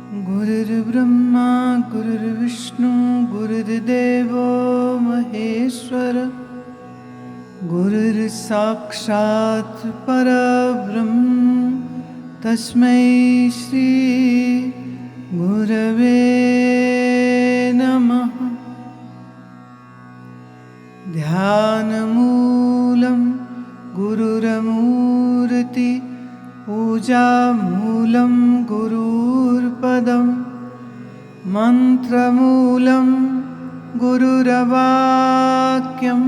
गुरुर्ब्रह्मा गुरुर्विष्णु गुरुर्देवो महेश्वर गुरुर्साक्षात् परब्रह्म तस्मै श्री गुरवे नमः। ध्यानमूलं गुरुरमूर्ति पूजामूलं गुरुर्पदं मन्त्रमूलं गुरुरवाक्यं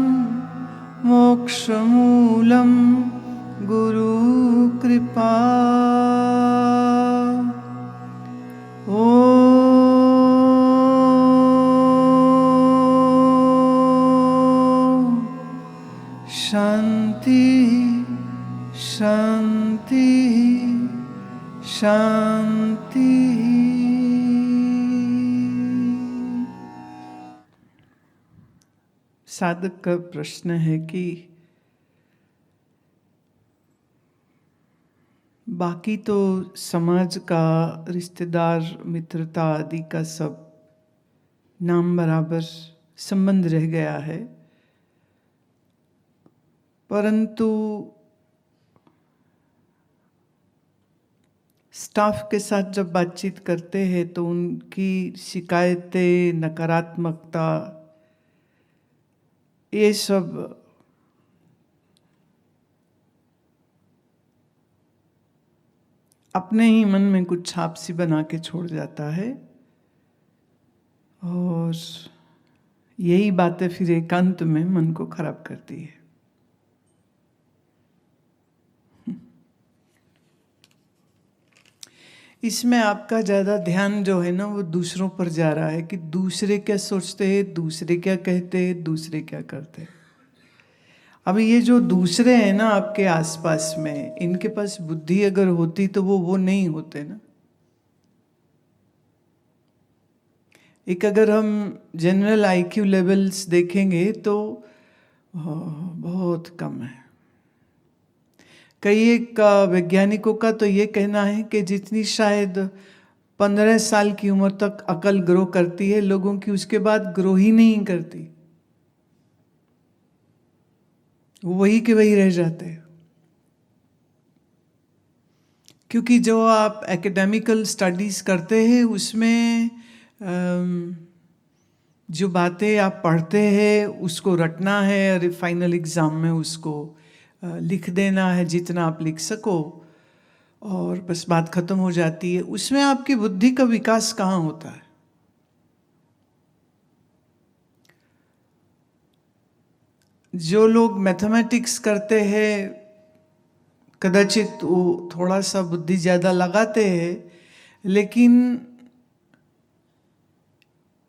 मोक्षमूलं गुरुकृपा। शांति शांति शांति। साधक का प्रश्न है कि बाकी तो समाज का, रिश्तेदार, मित्रता आदि का सब नाम बराबर संबंध रह गया है, परंतु स्टाफ के साथ जब बातचीत करते हैं तो उनकी शिकायतें, नकारात्मकता, ये सब अपने ही मन में कुछ छाप सी बना के छोड़ जाता है और यही बातें फिर एकांत में मन को खराब करती है। इसमें आपका ज़्यादा ध्यान जो है ना वो दूसरों पर जा रहा है कि दूसरे क्या सोचते हैं, दूसरे क्या कहते हैं, दूसरे क्या करते हैं। अब ये जो दूसरे हैं ना आपके आसपास में, इनके पास बुद्धि अगर होती तो वो नहीं होते ना। एक अगर हम जनरल आईक्यू लेवल्स देखेंगे तो बहुत कम है। कई एक वैज्ञानिकों का तो ये कहना है कि जितनी शायद 15 साल की उम्र तक अकल ग्रो करती है लोगों की, उसके बाद ग्रो ही नहीं करती, वही के वही रह जाते हैं। क्योंकि जो आप एकेडमिकल स्टडीज करते हैं उसमें जो बातें आप पढ़ते हैं उसको रटना है और फाइनल एग्जाम में उसको लिख देना है जितना आप लिख सको, और बस बात खत्म हो जाती है। उसमें आपकी बुद्धि का विकास कहाँ होता है? जो लोग मैथमेटिक्स करते हैं कदाचित वो थोड़ा सा बुद्धि ज़्यादा लगाते हैं, लेकिन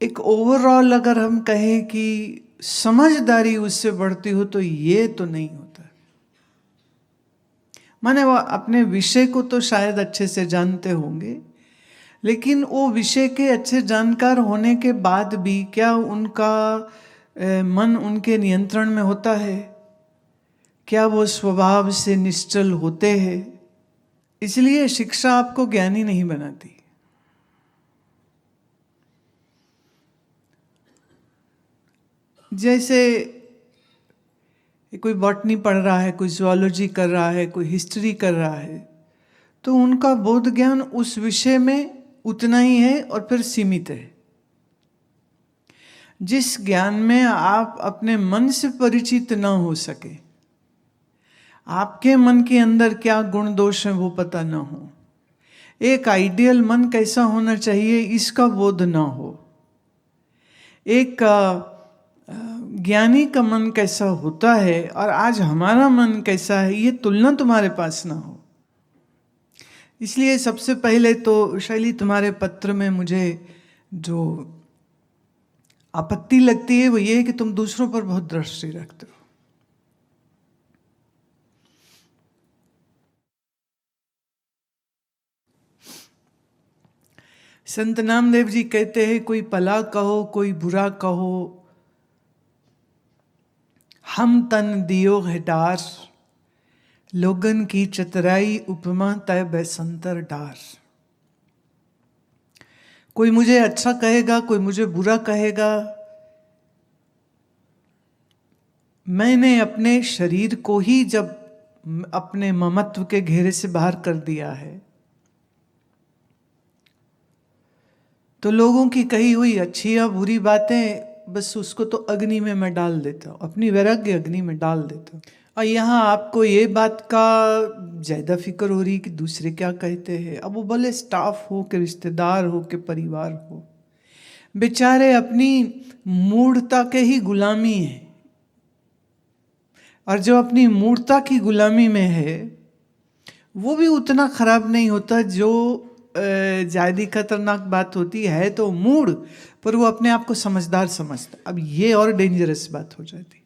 एक ओवरऑल अगर हम कहें कि समझदारी उससे बढ़ती हो तो ये तो नहीं होता। माने वो अपने विषय को तो शायद अच्छे से जानते होंगे, लेकिन वो विषय के अच्छे जानकार होने के बाद भी क्या उनका मन उनके नियंत्रण में होता है? क्या वो स्वभाव से निश्चल होते हैं? इसलिए शिक्षा आपको ज्ञानी नहीं बनाती। जैसे कोई बॉटनी पढ़ रहा है, कोई ज़ूलॉजी कर रहा है, कोई हिस्ट्री कर रहा है, तो उनका बोध ज्ञान उस विषय में उतना ही है और फिर सीमित है। जिस ज्ञान में आप अपने मन से परिचित ना हो सके, आपके मन के अंदर क्या गुण दोष है वो पता ना हो, एक आइडियल मन कैसा होना चाहिए इसका बोध ना हो, एक ज्ञानी का मन कैसा होता है और आज हमारा मन कैसा है, ये तुलना तुम्हारे पास ना हो। इसलिए सबसे पहले तो शैली तुम्हारे पत्र में मुझे जो आपत्ति लगती है वो ये है कि तुम दूसरों पर बहुत दृष्टि रखते हो। संत नामदेव जी कहते हैं कोई भला कहो कोई बुरा कहो, हम तन दियो है डार, लोगन की चतराई उपमा तय बैसंतर डार। कोई मुझे अच्छा कहेगा, कोई मुझे बुरा कहेगा। मैंने अपने शरीर को ही जब अपने ममत्व के घेरे से बाहर कर दिया है, तो लोगों की कही हुई अच्छी या बुरी बातें बस उसको तो अग्नि में मैं डाल देता हूँ, अपनी वैराग्य अग्नि में डाल देता हूँ। और यहाँ आपको ये बात का ज़्यादा फिक्र हो रही कि दूसरे क्या कहते हैं। अब वो भले स्टाफ हो कि रिश्तेदार हो कि परिवार हो, बेचारे अपनी मूढ़ता के ही गुलामी हैं। और जो अपनी मूर्ता की गुलामी में है वो भी उतना खराब नहीं होता जो ज़्यादा खतरनाक बात होती है तो मूड, पर वो अपने आप को समझदार समझता। अब ये और डेंजरस बात हो जाती।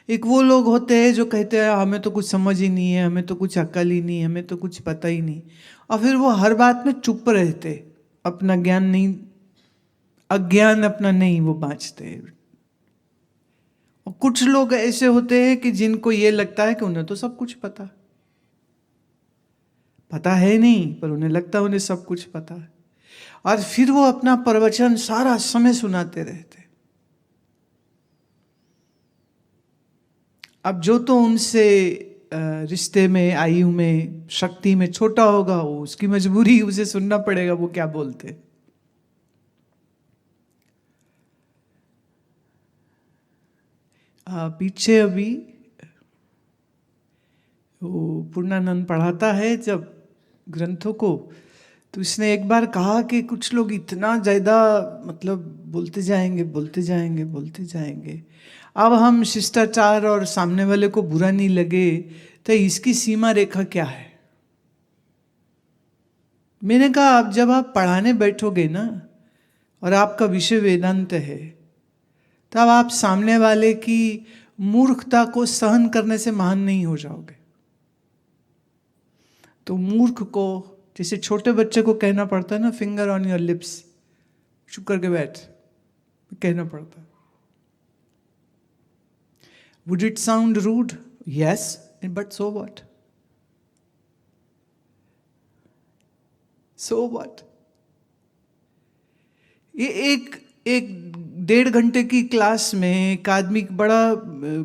एक वो लोग होते हैं जो कहते हैं हमें तो कुछ समझ ही नहीं है, हमें तो कुछ अक्ल ही नहीं है, हमें तो कुछ पता ही नहीं, और फिर वो हर बात में चुप रहते, अपना ज्ञान नहीं, अज्ञान अपना नहीं वो बाँचते। और कुछ लोग ऐसे होते हैं कि जिनको ये लगता है कि उन्हें तो सब कुछ पता है नहीं, पर उन्हें लगता है उन्हें सब कुछ पता है, और फिर वो अपना प्रवचन सारा समय सुनाते रहते। अब जो तो उनसे रिश्ते में, आयु में, शक्ति में छोटा होगा, वो उसकी मजबूरी, उसे सुनना पड़ेगा वो क्या बोलते। पीछे अभी वो पूर्णानंद पढ़ाता है जब ग्रंथों को, तो इसने एक बार कहा कि कुछ लोग इतना ज़्यादा मतलब बोलते जाएंगे। अब हम शिष्टाचार और सामने वाले को बुरा नहीं लगे तो इसकी सीमा रेखा क्या है। मैंने कहा अब जब आप पढ़ाने बैठोगे ना और आपका विषय वेदांत है, तब आप सामने वाले की मूर्खता को सहन करने से महान नहीं हो जाओगे। तो मूर्ख को, जैसे छोटे बच्चे को कहना पड़ता है ना, फिंगर ऑन योर लिप्स, चुप करके बैठ, कहना पड़ता है। Would it sound rude? Yes, but so what? So what? ये एक 1.5 घंटे की क्लास में एक आदमी बड़ा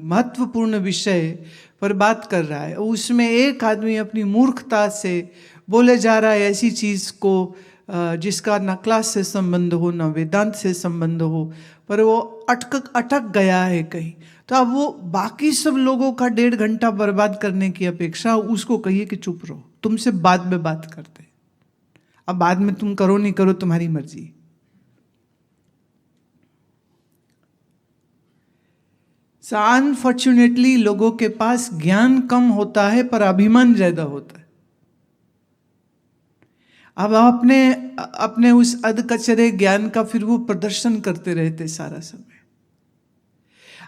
महत्वपूर्ण विषय पर बात कर रहा है, उसमें एक आदमी अपनी मूर्खता से बोले जा रहा है ऐसी चीज़ को जिसका ना क्लास से संबंध हो ना वेदांत से संबंध हो, पर वो अटक गया है कहीं। तो अब वो बाकी सब लोगों का 1.5 घंटा बर्बाद करने की अपेक्षा उसको कहिए कि चुप रहो, तुमसे बाद में बात करते, अब बाद में तुम करो नहीं करो तुम्हारी मर्जी। अनफॉर्चुनेटली लोगों के पास ज्ञान कम होता है पर अभिमान ज्यादा होता है। अब अपने उस अधकचरे ज्ञान का फिर वो प्रदर्शन करते रहते सारा समय।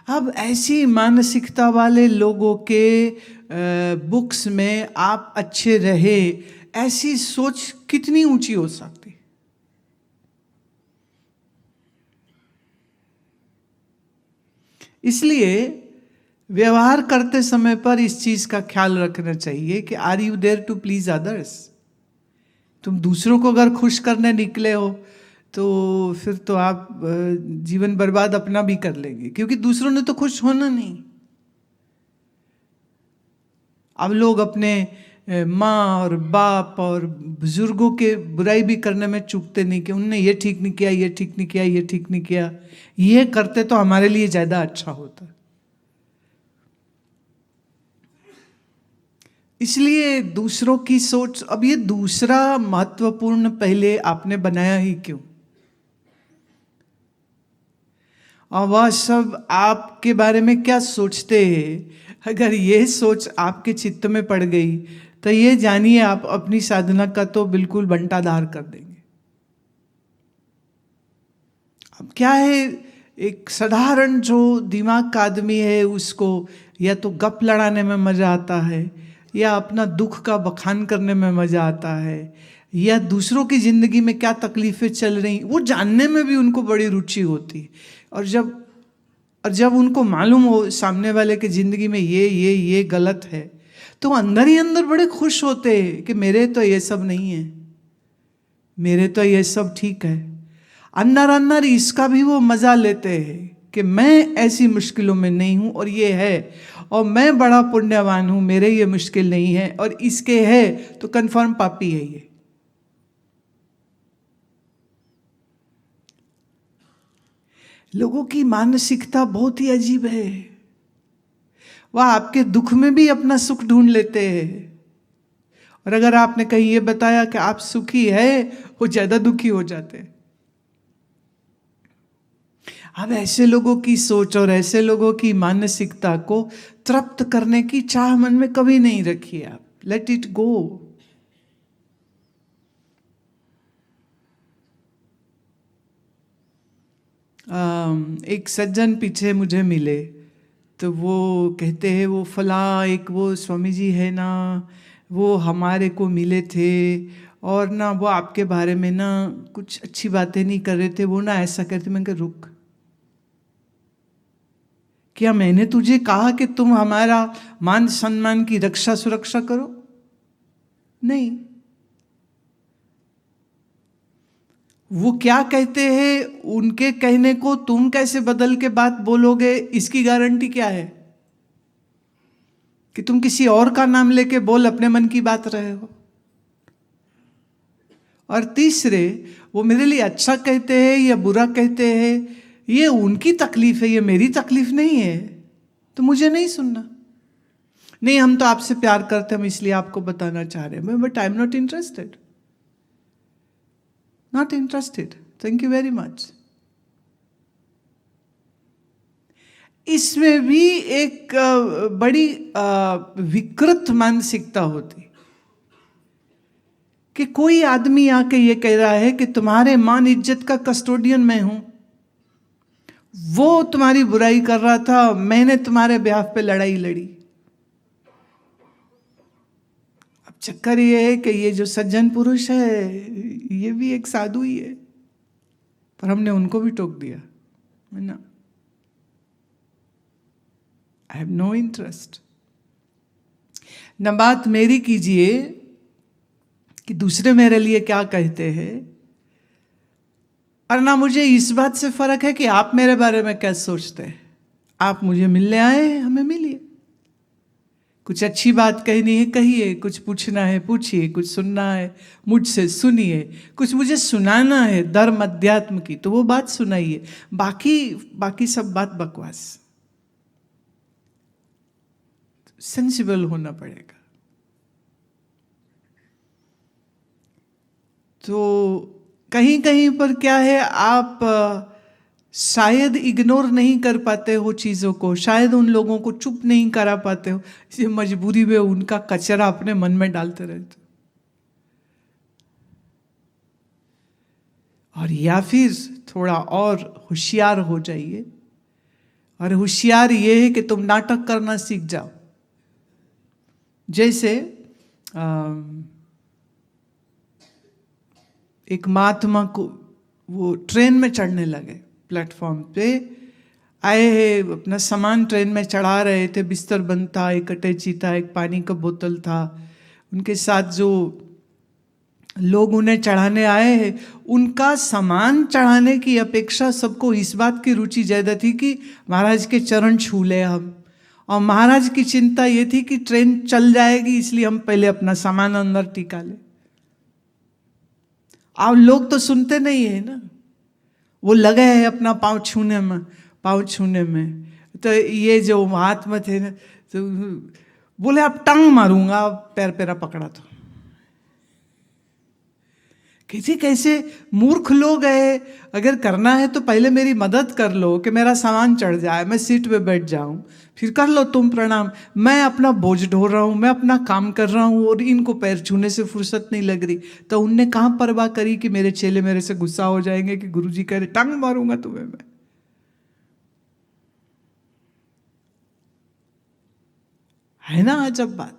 अब ऐसी मानसिकता वाले लोगों के बुक्स में आप अच्छे रहे, ऐसी सोच कितनी ऊंची हो सकती। इसलिए व्यवहार करते समय पर इस चीज का ख्याल रखना चाहिए कि are you there to please others. तुम दूसरों को अगर खुश करने निकले हो तो फिर तो आप जीवन बर्बाद अपना भी कर लेंगे, क्योंकि दूसरों ने तो खुश होना नहीं। अब लोग अपने माँ और बाप और बुजुर्गों के बुराई भी करने में चूकते नहीं कि उनने ये ठीक नहीं किया, ये ठीक नहीं किया, ये ठीक नहीं किया। ये करते तो हमारे लिए ज्यादा अच्छा होता। इसलिए दूसरों की सोच, अब ये दूसरा महत्वपूर्ण पहले आपने बनाया ही क्यों? और वह सब आपके बारे में क्या सोचते हैं, अगर ये सोच आपके चित्त में पड़ गई तो ये जानिए आप अपनी साधना का तो बिल्कुल बंटाधार कर देंगे। अब क्या है, एक साधारण जो दिमाग का आदमी है उसको या तो गप लड़ाने में मजा आता है, या अपना दुख का बखान करने में मजा आता है, या दूसरों की जिंदगी में क्या तकलीफें चल रही वो जानने में भी उनको बड़ी रुचि होती। और जब उनको मालूम हो सामने वाले की जिंदगी में ये गलत है, तो अंदर ही अंदर बड़े खुश होते हैं कि मेरे तो ये सब नहीं है। मेरे तो ये सब ठीक है, अंदर अंदर इसका भी वो मजा लेते हैं कि मैं ऐसी मुश्किलों में नहीं हूं और ये है, और मैं बड़ा पुण्यवान हूं, मेरे ये मुश्किल नहीं है, और इसके है तो कंफर्म पापी है ये। लोगों की मानसिकता बहुत ही अजीब है। वह आपके दुख में भी अपना सुख ढूंढ लेते हैं, और अगर आपने कहीं ये बताया कि आप सुखी है, वो ज्यादा दुखी हो जाते हैं। अब ऐसे लोगों की सोच और ऐसे लोगों की मानसिकता को तृप्त करने की चाह मन में कभी नहीं रखिए आप। Let it go. एक सज्जन पीछे मुझे मिले, तो वो कहते हैं वो फला एक वो स्वामी जी है ना, वो हमारे को मिले थे, और ना वो आपके बारे में ना कुछ अच्छी बातें नहीं कर रहे थे, वो ना ऐसा करते। मैंने कहा रुक, क्या मैंने तुझे कहा कि तुम हमारा मान सम्मान की रक्षा सुरक्षा करो? नहीं। वो क्या कहते हैं, उनके कहने को तुम कैसे बदल के बात बोलोगे, इसकी गारंटी क्या है कि तुम किसी और का नाम लेके बोल अपने मन की बात रहे हो? और तीसरे, वो मेरे लिए अच्छा कहते हैं या बुरा कहते हैं, ये उनकी तकलीफ है, ये मेरी तकलीफ नहीं है, तो मुझे नहीं सुनना। नहीं, हम तो आपसे प्यार करते हैं, हम इसलिए आपको बताना चाह रहे हैं, but I am not interested, not interested, thank you very much. इसमें भी एक बड़ी विकृत मानसिकता होती कि कोई आदमी आके ये कह रहा है कि तुम्हारे मान इज्जत का कस्टोडियन मैं हूं, वो तुम्हारी बुराई कर रहा था, मैंने तुम्हारे ब्याह पे लड़ाई लड़ी। अब चक्कर ये है कि ये जो सज्जन पुरुष है, ये भी एक साधु ही है, पर हमने उनको भी टोक दिया ना, आई हैव नो इंटरेस्ट। न बात मेरी कीजिए कि दूसरे मेरे लिए क्या कहते हैं, और ना मुझे इस बात से फर्क है कि आप मेरे बारे में क्या सोचते हैं। आप मुझे मिलने आए हैं, हमें मिलिए, कुछ अच्छी बात कहनी है कहिए, कुछ पूछना है पूछिए, कुछ सुनना है मुझसे सुनिए, कुछ मुझे सुनाना है धर्म अध्यात्म की तो वो बात सुनाइए, बाकी सब बात बकवास। सेंसिबल होना पड़ेगा। तो कहीं कहीं पर क्या है, आप शायद इग्नोर नहीं कर पाते हो चीज़ों को, शायद उन लोगों को चुप नहीं करा पाते हो, इसलिए मजबूरी में उनका कचरा अपने मन में डालते रहते हो। और या फिर थोड़ा और होशियार हो जाइए, और होशियार ये है कि तुम नाटक करना सीख जाओ। जैसे एक महात्मा को वो ट्रेन में चढ़ने लगे, प्लेटफॉर्म पे आए हैं, अपना सामान ट्रेन में चढ़ा रहे थे, बिस्तर बंद था, एक अटैची था, एक पानी का बोतल था, उनके साथ जो लोग उन्हें चढ़ाने आए हैं, उनका सामान चढ़ाने की अपेक्षा सबको इस बात की रुचि ज़्यादा थी कि महाराज के चरण छू ले हम, और महाराज की चिंता ये थी कि ट्रेन चल जाएगी, इसलिए हम पहले अपना सामान अंदर टिका ले। अब लोग तो सुनते नहीं है ना, वो लगे हैं अपना पाँव छूने में। तो ये जो महात्मा थे ना, तो बोले अब टांग मारूंगा, पैर पेरा पकड़ा तो। कैसे मूर्ख लोग है, अगर करना है तो पहले मेरी मदद कर लो कि मेरा सामान चढ़ जाए, मैं सीट पे बैठ जाऊं, फिर कर लो तुम प्रणाम। मैं अपना बोझ ढो रहा हूं, मैं अपना काम कर रहा हूं, और इनको पैर छूने से फुर्सत नहीं लग रही। तो उनने कहाँ परवाह करी कि मेरे चेले मेरे से गुस्सा हो जाएंगे कि गुरुजी कह रहे टांग मारूंगा तुम्हें मैं। है ना अजब बात।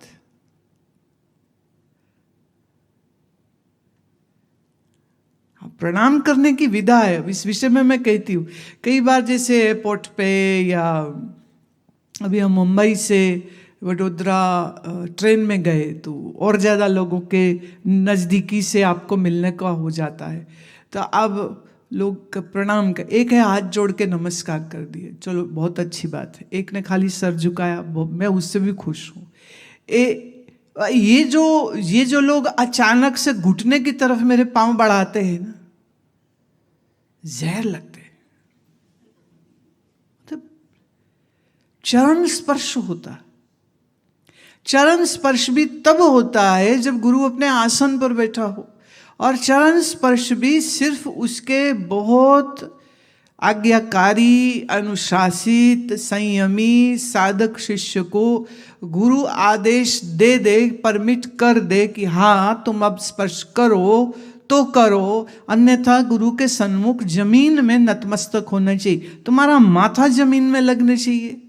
प्रणाम करने की विधा है, इस विषय में मैं कहती हूँ। कई बार जैसे एयरपोर्ट पे, या अभी हम मुंबई से वडोदरा ट्रेन में गए तो और ज़्यादा लोगों के नज़दीकी से आपको मिलने का हो जाता है। तो अब लोग प्रणाम कर, एक है हाथ जोड़ के नमस्कार कर दिए, चलो बहुत अच्छी बात है। एक ने खाली सर झुकाया, मैं उससे भी खुश हूँ। ये जो लोग अचानक से घुटने की तरफ मेरे पांव बढ़ाते हैं ना, जहर लगते हैं। तो चरण स्पर्श होता है। चरण स्पर्श भी तब होता है जब गुरु अपने आसन पर बैठा हो, और चरण स्पर्श भी सिर्फ उसके बहुत आज्ञाकारी, अनुशासित, संयमी साधक शिष्य को गुरु आदेश दे दे, परमिट कर दे कि हाँ तुम अब स्पर्श करो तो करो, अन्यथा गुरु के सन्मुख जमीन में नतमस्तक होना चाहिए, तुम्हारा माथा जमीन में लगना चाहिए।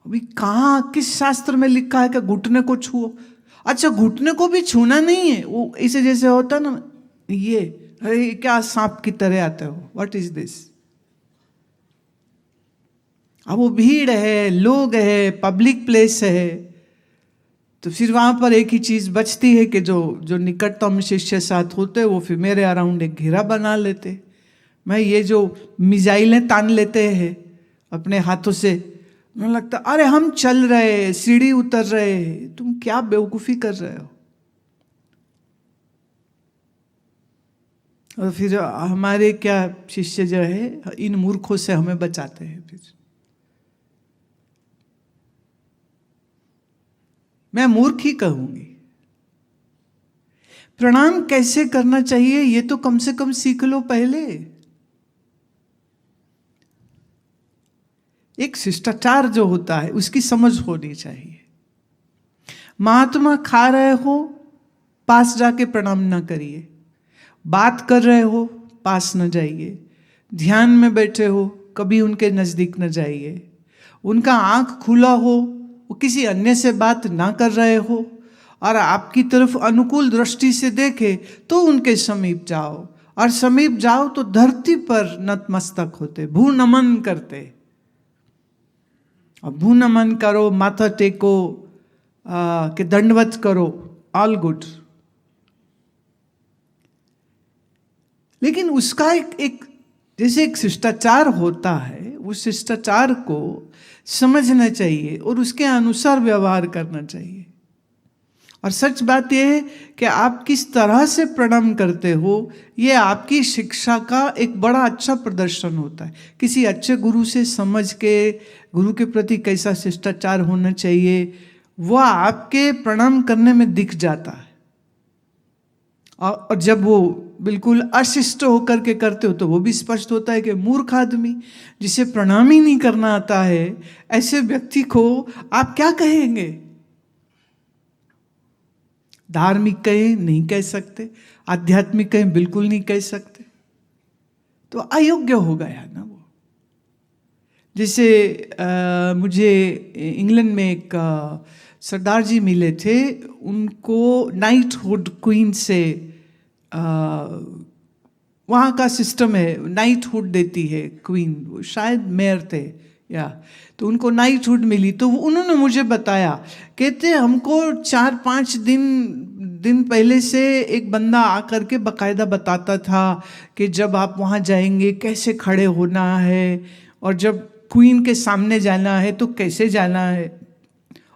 अभी कहाँ किस शास्त्र में लिखा है कि घुटने को छुओ? अच्छा, घुटने को भी छूना नहीं है, वो इसे जैसे होता ना, ये अरे क्या सांप की तरह आते हो, व्हाट इज दिस? अब वो भीड़ है, लोग है, पब्लिक प्लेस है, तो फिर वहां पर एक ही चीज बचती है कि जो निकटतम शिष्य साथ होते वो फिर मेरे अराउंड एक घेरा बना लेते। मैं ये जो मिसाइलें तान लेते हैं अपने हाथों से, मुझे लगता अरे हम चल रहे, सीढ़ी उतर रहे, तुम क्या बेवकूफी कर रहे हो? और फिर हमारे क्या शिष्य जो है इन मूर्खों से हमें बचाते हैं। फिर मैं मूर्ख ही कहूंगी। प्रणाम कैसे करना चाहिए ये तो कम से कम सीख लो पहले। एक शिष्टाचार जो होता है उसकी समझ होनी चाहिए। महात्मा खा रहे हो, पास जाके प्रणाम ना करिए। बात कर रहे हो, पास न जाइए। ध्यान में बैठे हो, कभी उनके नजदीक न जाइए। उनका आंख खुला हो, वो किसी अन्य से बात ना कर रहे हो और आपकी तरफ अनुकूल दृष्टि से देखे तो उनके समीप जाओ, और समीप जाओ तो धरती पर नतमस्तक होते, भू नमन करते। और भू नमन करो, माथा टेको, कि दंडवत करो, ऑल गुड। लेकिन उसका एक जैसे एक शिष्टाचार होता है, उस शिष्टाचार को समझना चाहिए और उसके अनुसार व्यवहार करना चाहिए। और सच बात यह है कि आप किस तरह से प्रणाम करते हो, यह आपकी शिक्षा का एक बड़ा अच्छा प्रदर्शन होता है। किसी अच्छे गुरु से समझ के गुरु के प्रति कैसा शिष्टाचार होना चाहिए वह आपके प्रणाम करने में दिख जाता है। और जब वो बिल्कुल अशिष्ट होकर के करते हो तो वो भी स्पष्ट होता है कि मूर्ख आदमी जिसे प्रणाम ही नहीं करना आता है, ऐसे व्यक्ति को आप क्या कहेंगे? धार्मिक कहें नहीं कह सकते, आध्यात्मिक कहें बिल्कुल नहीं कह सकते, तो अयोग्य हो गया ना वो। जैसे मुझे इंग्लैंड में एक सरदार जी मिले थे, उनको नाइटहुड क्वीन से वहाँ का सिस्टम है, नाइटहुड देती है क्वीन, वो शायद मेयर थे या, तो उनको नाइटहुड मिली। तो उन्होंने मुझे बताया, कहते हमको 4-5 दिन पहले से एक बंदा आकर के बकायदा बताता था कि जब आप वहाँ जाएंगे कैसे खड़े होना है, और जब क्वीन के सामने जाना है तो कैसे जाना है,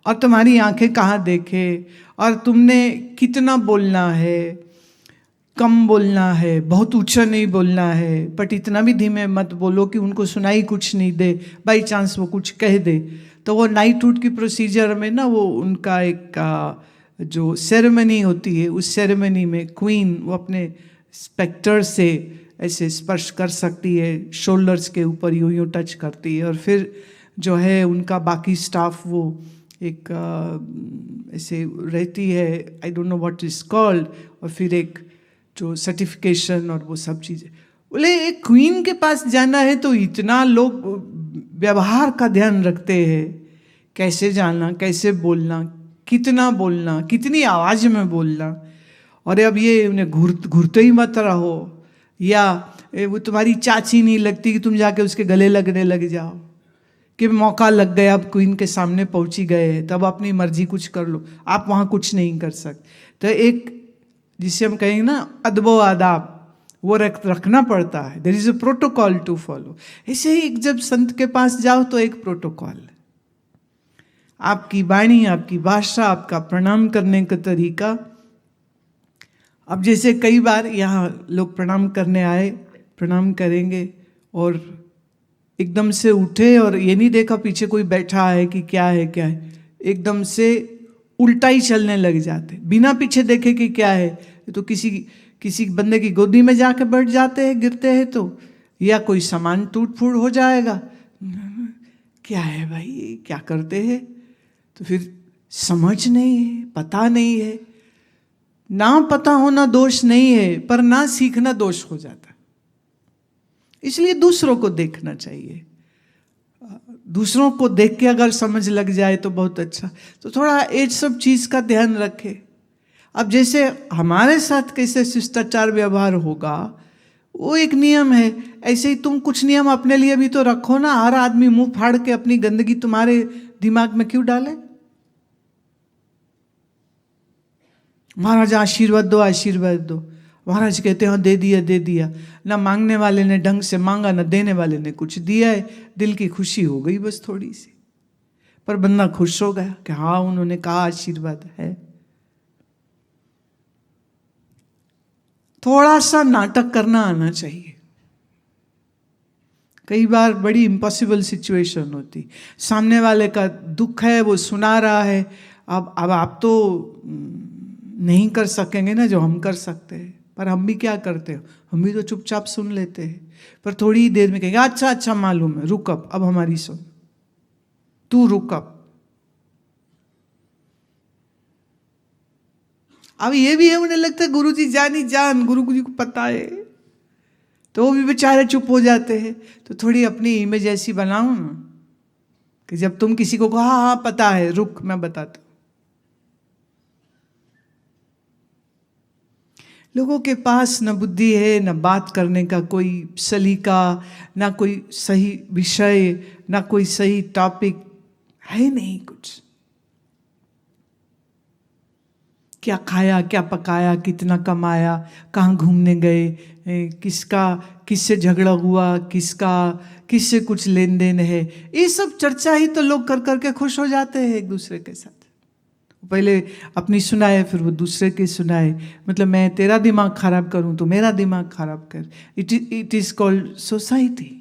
और तुम्हारी आंखें कहाँ देखे, और तुमने कितना बोलना है, कम बोलना है, बहुत ऊंचा नहीं बोलना है, बट इतना भी धीमे मत बोलो कि उनको सुनाई कुछ नहीं दे, बाई चांस वो कुछ कह दे। तो वो नाइटहुड की प्रोसीजर में ना, वो उनका एक जो सेरेमनी होती है, उस सेरेमनी में क्वीन वो अपने स्पेक्टर से ऐसे स्पर्श कर सकती है, शोल्डर्स के ऊपर यूं यूं टच करती है, और फिर जो है उनका बाकी स्टाफ वो एक ऐसे रहती है, I don't know what is called, और फिर एक जो सर्टिफिकेशन और वो सब चीज़ें। बोले एक क्वीन के पास जाना है तो इतना लोग व्यवहार का ध्यान रखते हैं, कैसे जाना, कैसे बोलना, कितना बोलना, कितनी आवाज़ में बोलना, और अब ये उन्हें घूरते ही मत रहो, या वो तुम्हारी चाची नहीं लगती कि तुम जाके उसके गले लगने लग जाओ, कि मौका लग गया, अब क्वीन के सामने पहुंची गए, तब अपनी मर्जी कुछ कर लो, आप वहाँ कुछ नहीं कर सकते। तो एक जिसे हम कहेंगे ना अदबो आदाब, वो रखना पड़ता है। There is a protocol to follow. ऐसे ही जब संत के पास जाओ तो एक प्रोटोकॉल है, आपकी वाणी, आपकी भाषा, आपका प्रणाम करने का तरीका। अब जैसे कई बार यहाँ लोग प्रणाम करने आए, प्रणाम करेंगे और एकदम से उठे और ये नहीं देखा पीछे कोई बैठा है कि क्या है क्या है, एकदम से उल्टा ही चलने लग जाते बिना पीछे देखे कि क्या है। तो किसी बंदे की गोदी में जाके बैठ जाते हैं, गिरते हैं तो, या कोई सामान टूट फूट हो जाएगा, क्या है भाई, क्या करते हैं। तो फिर समझ नहीं है, पता नहीं है। ना पता होना दोष नहीं है, पर ना सीखना दोष हो जाता है। इसलिए दूसरों को देखना चाहिए, दूसरों को देख के अगर समझ लग जाए तो बहुत अच्छा। तो थोड़ा ये सब चीज का ध्यान रखे। अब जैसे हमारे साथ कैसे शिष्टाचार व्यवहार होगा वो एक नियम है, ऐसे ही तुम कुछ नियम अपने लिए भी तो रखो ना। हर आदमी मुंह फाड़ के अपनी गंदगी तुम्हारे दिमाग में क्यों डाले। महाराज आशीर्वाद दो, आशीर्वाद दो। महाराज कहते हैं दे दिया दे दिया, ना मांगने वाले ने ढंग से मांगा, ना देने वाले ने कुछ दिया है, दिल की खुशी हो गई बस थोड़ी सी, पर बंदा खुश हो गया कि हाँ उन्होंने कहा आशीर्वाद है। थोड़ा सा नाटक करना आना चाहिए। कई बार बड़ी इम्पॉसिबल सिचुएशन होती, सामने वाले का दुख है, वो सुना रहा है, अब आप तो नहीं कर सकेंगे ना जो हम कर सकते हैं, पर हम भी क्या करते हैं, हम भी तो चुपचाप सुन लेते हैं। पर थोड़ी ही देर में कहेंगे अच्छा अच्छा मालूम है, रुक अब हमारी सुन, तू रुक अब ये भी है, उन्हें लगता है गुरु जी जानी जान, गुरु जी को पता है, तो वो भी बेचारे चुप हो जाते हैं। तो थोड़ी अपनी इमेज ऐसी बनाओ ना कि जब तुम किसी को कहो हाँ हाँ पता है, रुक मैं बताता हूं। लोगों के पास न बुद्धि है, न बात करने का कोई सलीका, ना कोई सही विषय, ना कोई सही टॉपिक है, नहीं कुछ। क्या खाया, क्या पकाया, कितना कमाया, कहाँ घूमने गए, किससे झगड़ा हुआ, किससे कुछ लेन देन है, ये सब चर्चा ही तो लोग कर करके खुश हो जाते हैं एक दूसरे के साथ। पहले अपनी सुनाए, फिर वो दूसरे की सुनाए, मतलब मैं तेरा दिमाग खराब करूं तो मेरा दिमाग खराब कर। It is called society.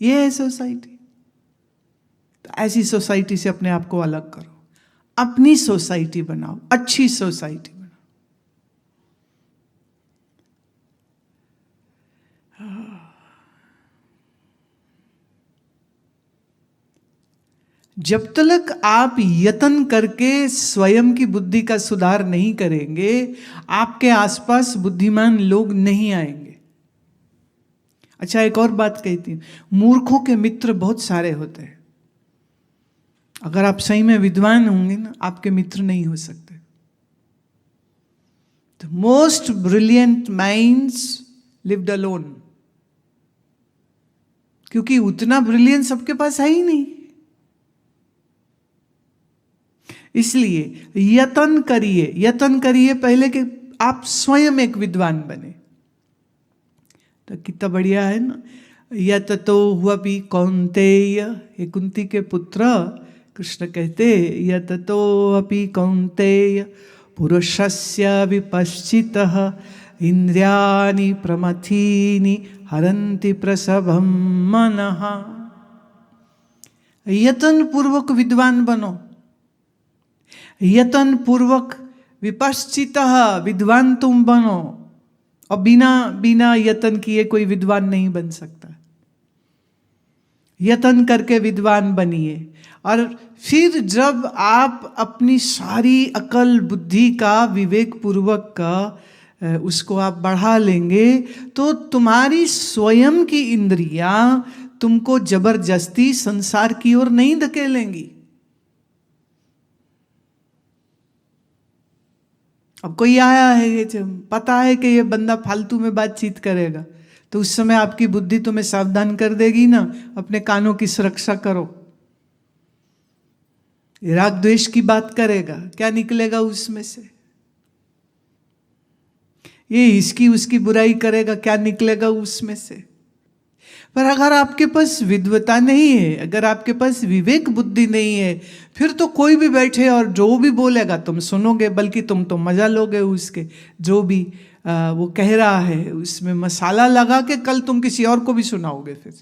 ये है सोसाइटी। तो ऐसी सोसाइटी से अपने आप को अलग करो, अपनी सोसाइटी बनाओ, अच्छी सोसाइटी बनाओ। जब तक आप यत्न करके स्वयं की बुद्धि का सुधार नहीं करेंगे, आपके आसपास बुद्धिमान लोग नहीं आएंगे। अच्छा एक और बात कहती हूं, मूर्खों के मित्र बहुत सारे होते हैं। अगर आप सही में विद्वान होंगे ना, आपके मित्र नहीं हो सकते। The most brilliant minds lived alone, क्योंकि उतना ब्रिलियंस सबके पास है ही नहीं। इसलिए यत्न करिए पहले कि आप स्वयं एक विद्वान बने। तो कितना बढ़िया है ना। यततो हुअपि कौन्तेय, हे कुंती के पुत्र, कृष्ण कहते यततो अपि कौन्तेय पुरुषस्य विपश्चितः इंद्रियाणि प्रमथीनि हरन्ति प्रसभं मनः। यत्न पूर्वक विद्वान बनो, यत्न पूर्वक विपश्चितः विद्वान तुम बनो। और बिना यत्न किए कोई विद्वान नहीं बन सकता। यत्न करके विद्वान बनिए, और फिर जब आप अपनी सारी अकल बुद्धि का विवेक पूर्वक का उसको आप बढ़ा लेंगे, तो तुम्हारी स्वयं की इंद्रियां तुमको जबरदस्ती संसार की ओर नहीं धकेलेंगी। अब कोई आया है, पता है कि ये बंदा फालतू में बातचीत करेगा, तो उस समय आपकी बुद्धि तुम्हें सावधान कर देगी ना, अपने कानों की सुरक्षा करो। राग द्वेष की बात करेगा, क्या निकलेगा उसमें से? ये इसकी उसकी बुराई करेगा, क्या निकलेगा उसमें से? पर अगर आपके पास विद्वता नहीं है, अगर आपके पास विवेक बुद्धि नहीं है, फिर तो कोई भी बैठे और जो भी बोलेगा तुम सुनोगे, बल्कि तुम तो मजा लोगे उसके, जो भी वो कह रहा है उसमें मसाला लगा के कल तुम किसी और को भी सुनाओगे। फिर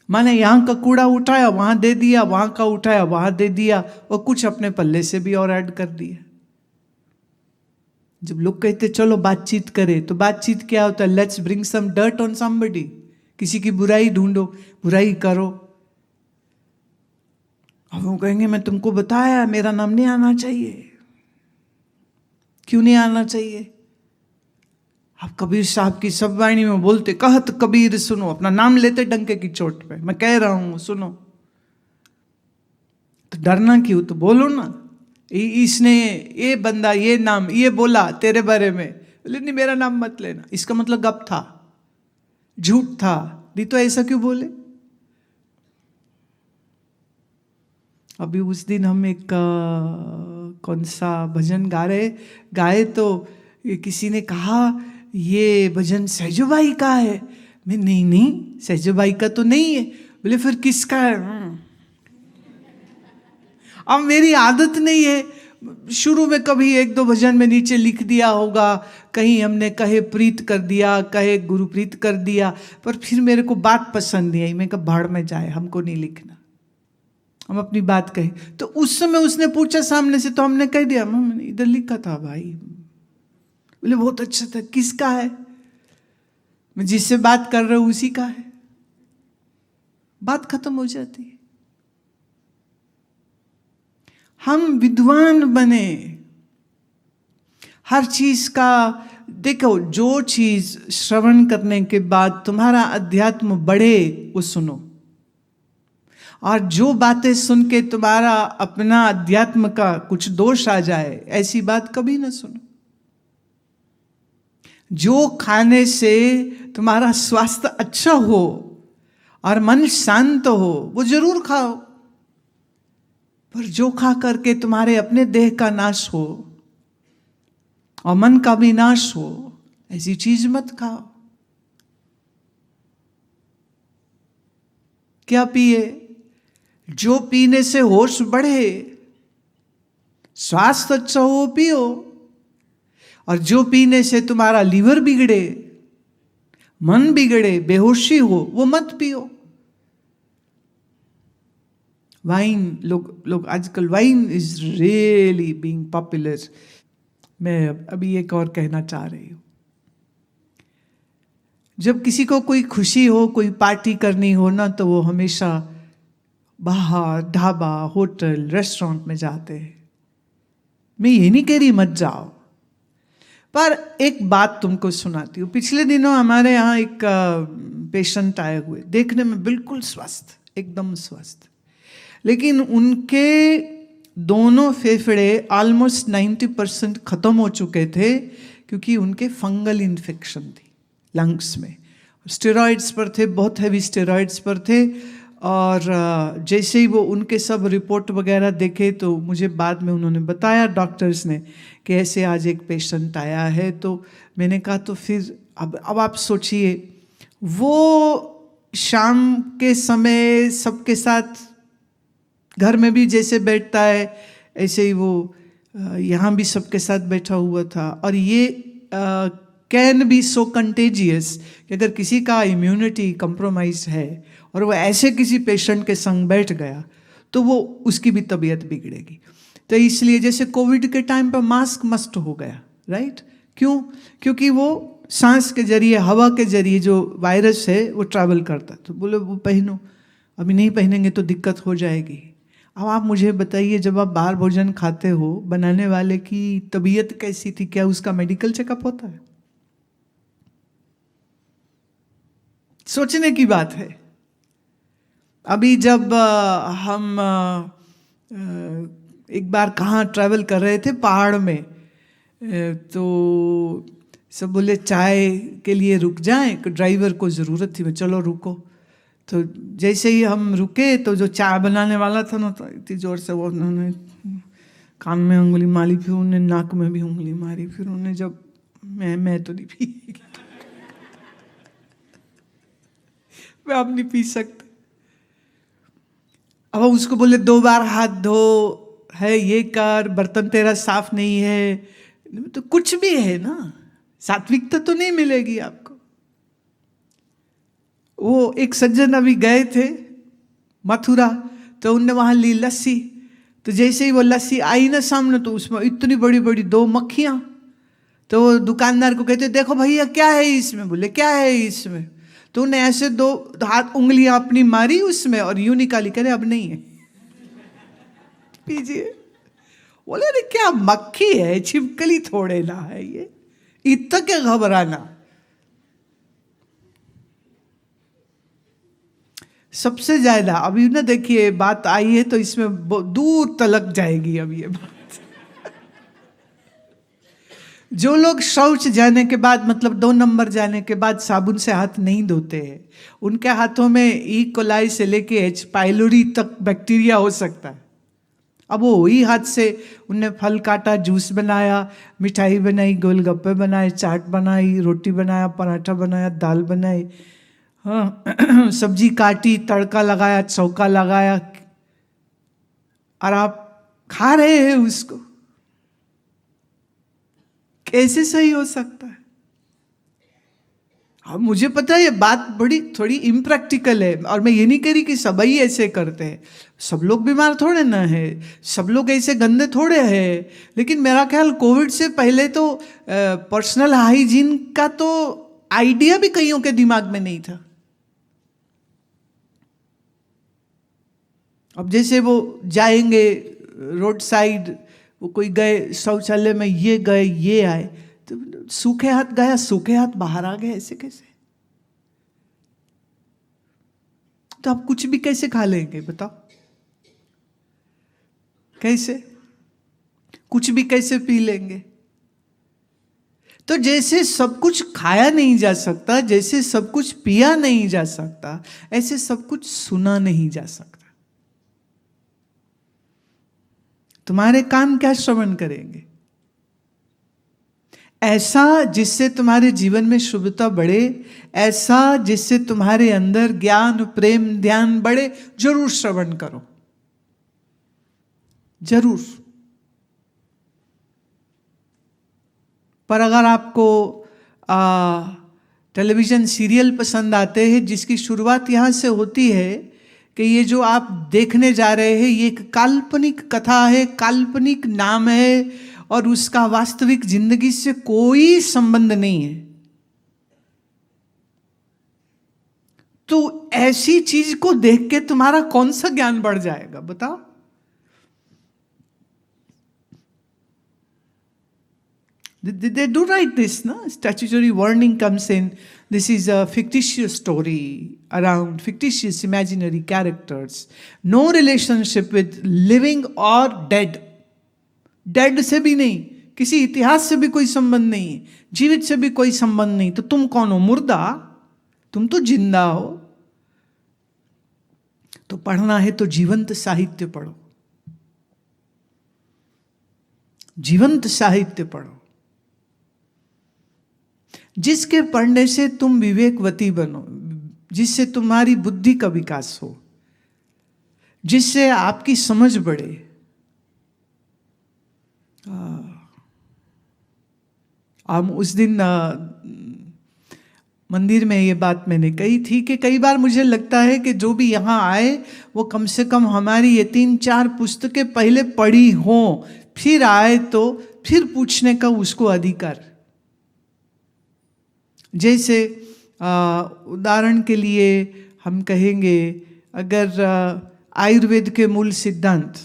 माने यहाँ का कूड़ा उठाया वहां दे दिया, वहां का उठाया वहां दे दिया, और कुछ अपने पल्ले से भी और ऐड कर दिया। जब लोग कहते चलो बातचीत करें, तो बातचीत क्या होता है? Let's bring some dirt on somebody, किसी की बुराई ढूंढो, बुराई करो। अब वो कहेंगे मैं तुमको बताया मेरा नाम नहीं आना चाहिए। क्यों नहीं आना चाहिए? आप कबीर साहब की सब वाणी में बोलते, कहत कबीर सुनो, अपना नाम लेते डंके की चोट पे, मैं कह रहा हूं सुनो। तो डरना क्यों? तो बोलो ना, इसने ये बंदा ये नाम ये बोला तेरे बारे में, बोले नहीं मेरा नाम मत लेना, इसका मतलब गप था, झूठ था, नहीं तो ऐसा क्यों बोले? अभी उस दिन हम एक कौन सा भजन गाए तो किसी ने कहा ये भजन सहजोबाई का है। मैं नहीं सहजोबाई का तो नहीं है। बोले फिर किसका है? अब मेरी आदत नहीं है, शुरू में कभी एक दो भजन में नीचे लिख दिया होगा, कहीं हमने कहे प्रीत कर दिया, कहे गुरु प्रीत कर दिया, पर फिर मेरे को बात पसंद नहीं आई, मैं कहा भाड़ में जाए, हमको नहीं लिखना, हम अपनी बात कहे। तो उस समय उसने पूछा सामने से, तो हमने कह दिया मैंने इधर लिखा था भाई। बोले बहुत अच्छा था, किसका है? मैं जिससे बात कर रहा हूं उसी का है, बात खत्म हो जाती है। हम विद्वान बने, हर चीज का देखो, जो चीज श्रवण करने के बाद तुम्हारा अध्यात्म बढ़े वो सुनो, और जो बातें सुन के तुम्हारा अपना अध्यात्म का कुछ दोष आ जाए, ऐसी बात कभी ना सुनो। जो खाने से तुम्हारा स्वास्थ्य अच्छा हो और मन शांत हो वो जरूर खाओ, पर जो खा करके तुम्हारे अपने देह का नाश हो और मन का भी नाश हो, ऐसी चीज मत खाओ। क्या पिए? जो पीने से होश बढ़े, स्वास्थ्य अच्छा हो पियो, और जो पीने से तुम्हारा लीवर बिगड़े, मन बिगड़े, बेहोशी हो, वो मत पियो। वाइन, लोग आजकल wine is really being popular. मैं अभी एक और कहना चाह रही हूं, जब किसी को कोई खुशी हो, कोई पार्टी करनी हो ना, तो वो हमेशा बाहर ढाबा, होटल, रेस्टोरेंट में जाते हैं। मैं ये नहीं कह रही मत जाओ, पर एक बात तुमको सुनाती हूँ। पिछले दिनों हमारे यहाँ एक पेशेंट आए हुए, देखने में बिल्कुल स्वस्थ, एकदम स्वस्थ, लेकिन उनके दोनों फेफड़े ऑलमोस्ट 90% खत्म हो चुके थे, क्योंकि उनके फंगल इन्फेक्शन थी लंग्स में। स्टेरॉइड्स पर थे, बहुत हैवी स्टेरॉइड्स पर थे, और जैसे ही वो उनके सब रिपोर्ट वगैरह देखे, तो मुझे बाद में उन्होंने बताया डॉक्टर्स ने कि ऐसे आज एक पेशेंट आया है। तो मैंने कहा तो फिर अब आप सोचिए, वो शाम के समय सबके साथ घर में भी जैसे बैठता है, ऐसे ही वो यहाँ भी सबके साथ बैठा हुआ था। और ये कैन बी सो कंटेजियस कि अगर किसी का इम्यूनिटी कंप्रोमाइज है और वो ऐसे किसी पेशेंट के संग बैठ गया, तो वो उसकी भी तबीयत बिगड़ेगी। तो इसलिए जैसे कोविड के टाइम पर मास्क मस्ट हो गया, राइट? क्यों? क्योंकि वो सांस के जरिए, हवा के जरिए जो वायरस है वो ट्रैवल करता, तो बोले वो पहनो, अभी नहीं पहनेंगे तो दिक्कत हो जाएगी। अब आप मुझे बताइए, जब आप बाहर भोजन खाते हो, बनाने वाले की तबीयत कैसी थी? क्या उसका मेडिकल चेकअप होता है? सोचने की बात है। अभी जब हम एक बार कहाँ ट्रैवल कर रहे थे, पहाड़ में, तो सब बोले चाय के लिए रुक जाएं, ड्राइवर को ज़रूरत थी, मैं चलो रुको। तो जैसे ही हम रुके तो जो चाय बनाने वाला था ना, तो इतनी जोर से वो उन्होंने कान में उंगली मारी, फिर उन्होंने नाक में भी उंगली मारी, फिर उन्होंने जब मैं तो नहीं पी मैं अब नहीं पी सकते। अब उसको बोले 2 बार हाथ धो है, ये कर, बर्तन तेरा साफ नहीं है, तो कुछ भी है ना, सात्विकता तो नहीं मिलेगी आपको। वो एक सज्जन अभी गए थे मथुरा, तो उनने वहां ली लस्सी, तो जैसे ही वो लस्सी आई ना सामने, तो उसमें इतनी बड़ी बड़ी 2 मक्खियां। तो वो दुकानदार को कहते, देखो भैया क्या है इसमें? बोले क्या है इसमें? तो उन्हें ऐसे 2 हाथ उंगलियां अपनी मारी उसमें और यूं निकाली, करे अब नहीं है पीजिए। बोले अरे क्या मक्खी है, छिपकली थोड़े ना है ये, इतना क्या घबराना। सबसे ज्यादा अभी ना देखिए बात आई है तो इसमें दूर तलक जाएगी अब ये बात। जो लोग शौच जाने के बाद, मतलब 2 नंबर जाने के बाद साबुन से हाथ नहीं धोते हैं, उनके हाथों में ई कोलाई से लेके एच पाइलोरी तक बैक्टीरिया हो सकता है। अब वो वही हाथ से उनने फल काटा, जूस बनाया, मिठाई बनाई, गोलगप्पे बनाए, चाट बनाई, रोटी बनाया, पराठा बनाया, दाल बनाई, हाँ सब्जी काटी, तड़का लगाया, चौका लगाया, और आप खा रहे हैं उसको। कैसे सही हो सकता है? अब मुझे पता है ये बात बड़ी थोड़ी इम्प्रैक्टिकल है, और मैं ये नहीं कह रही कि सभी ऐसे करते हैं, सब लोग बीमार थोड़े ना है, सब लोग ऐसे गंदे थोड़े हैं, लेकिन मेरा ख्याल कोविड से पहले तो पर्सनल हाइजीन का तो आइडिया भी कईयों के दिमाग में नहीं था। अब जैसे वो जाएंगे रोड साइड, वो कोई गए शौचालय में, ये गए ये आए, तो सूखे हाथ गया, सूखे हाथ बाहर आ गए, ऐसे कैसे? तो आप कुछ भी कैसे खा लेंगे बताओ? कैसे? कुछ भी कैसे पी लेंगे? तो जैसे सब कुछ खाया नहीं जा सकता, जैसे सब कुछ पिया नहीं जा सकता, ऐसे सब कुछ सुना नहीं जा सकता। तुम्हारे कान क्या श्रवण करेंगे? ऐसा जिससे तुम्हारे जीवन में शुभता बढ़े, ऐसा जिससे तुम्हारे अंदर ज्ञान, प्रेम, ध्यान बढ़े, जरूर श्रवण करो, जरूर। पर अगर आपको टेलीविजन सीरियल पसंद आते हैं जिसकी शुरुआत यहां से होती है कि ये जो आप देखने जा रहे हैं ये एक काल्पनिक कथा है, काल्पनिक नाम है, और उसका वास्तविक जिंदगी से कोई संबंध नहीं है, तो ऐसी चीज को देख के तुम्हारा कौन सा ज्ञान बढ़ जाएगा बताओ? They do write this, no? Statutory warning comes in. This is a fictitious story around fictitious imaginary characters. No relationship with living or dead. Dead से भी नहीं, किसी इतिहास से भी कोई संबंध नहीं, जीवित से भी कोई संबंध नहीं। तो तुम कौन हो? मुर्दा? तुम तो जिंदा हो। तो पढ़ना है तो जीवंत साहित्य पढ़ो, जीवंत साहित्य पढ़ो, जिसके पढ़ने से तुम विवेकवती बनो, जिससे तुम्हारी बुद्धि का विकास हो, जिससे आपकी समझ बढ़े। हम उस दिन मंदिर में ये बात मैंने कही थी कि कई बार मुझे लगता है कि जो भी यहाँ आए वो कम से कम हमारी ये 3-4 पुस्तकें पहले पढ़ी हो, फिर आए तो फिर पूछने का उसको अधिकार। जैसे उदाहरण के लिए हम कहेंगे, अगर आयुर्वेद के मूल सिद्धांत,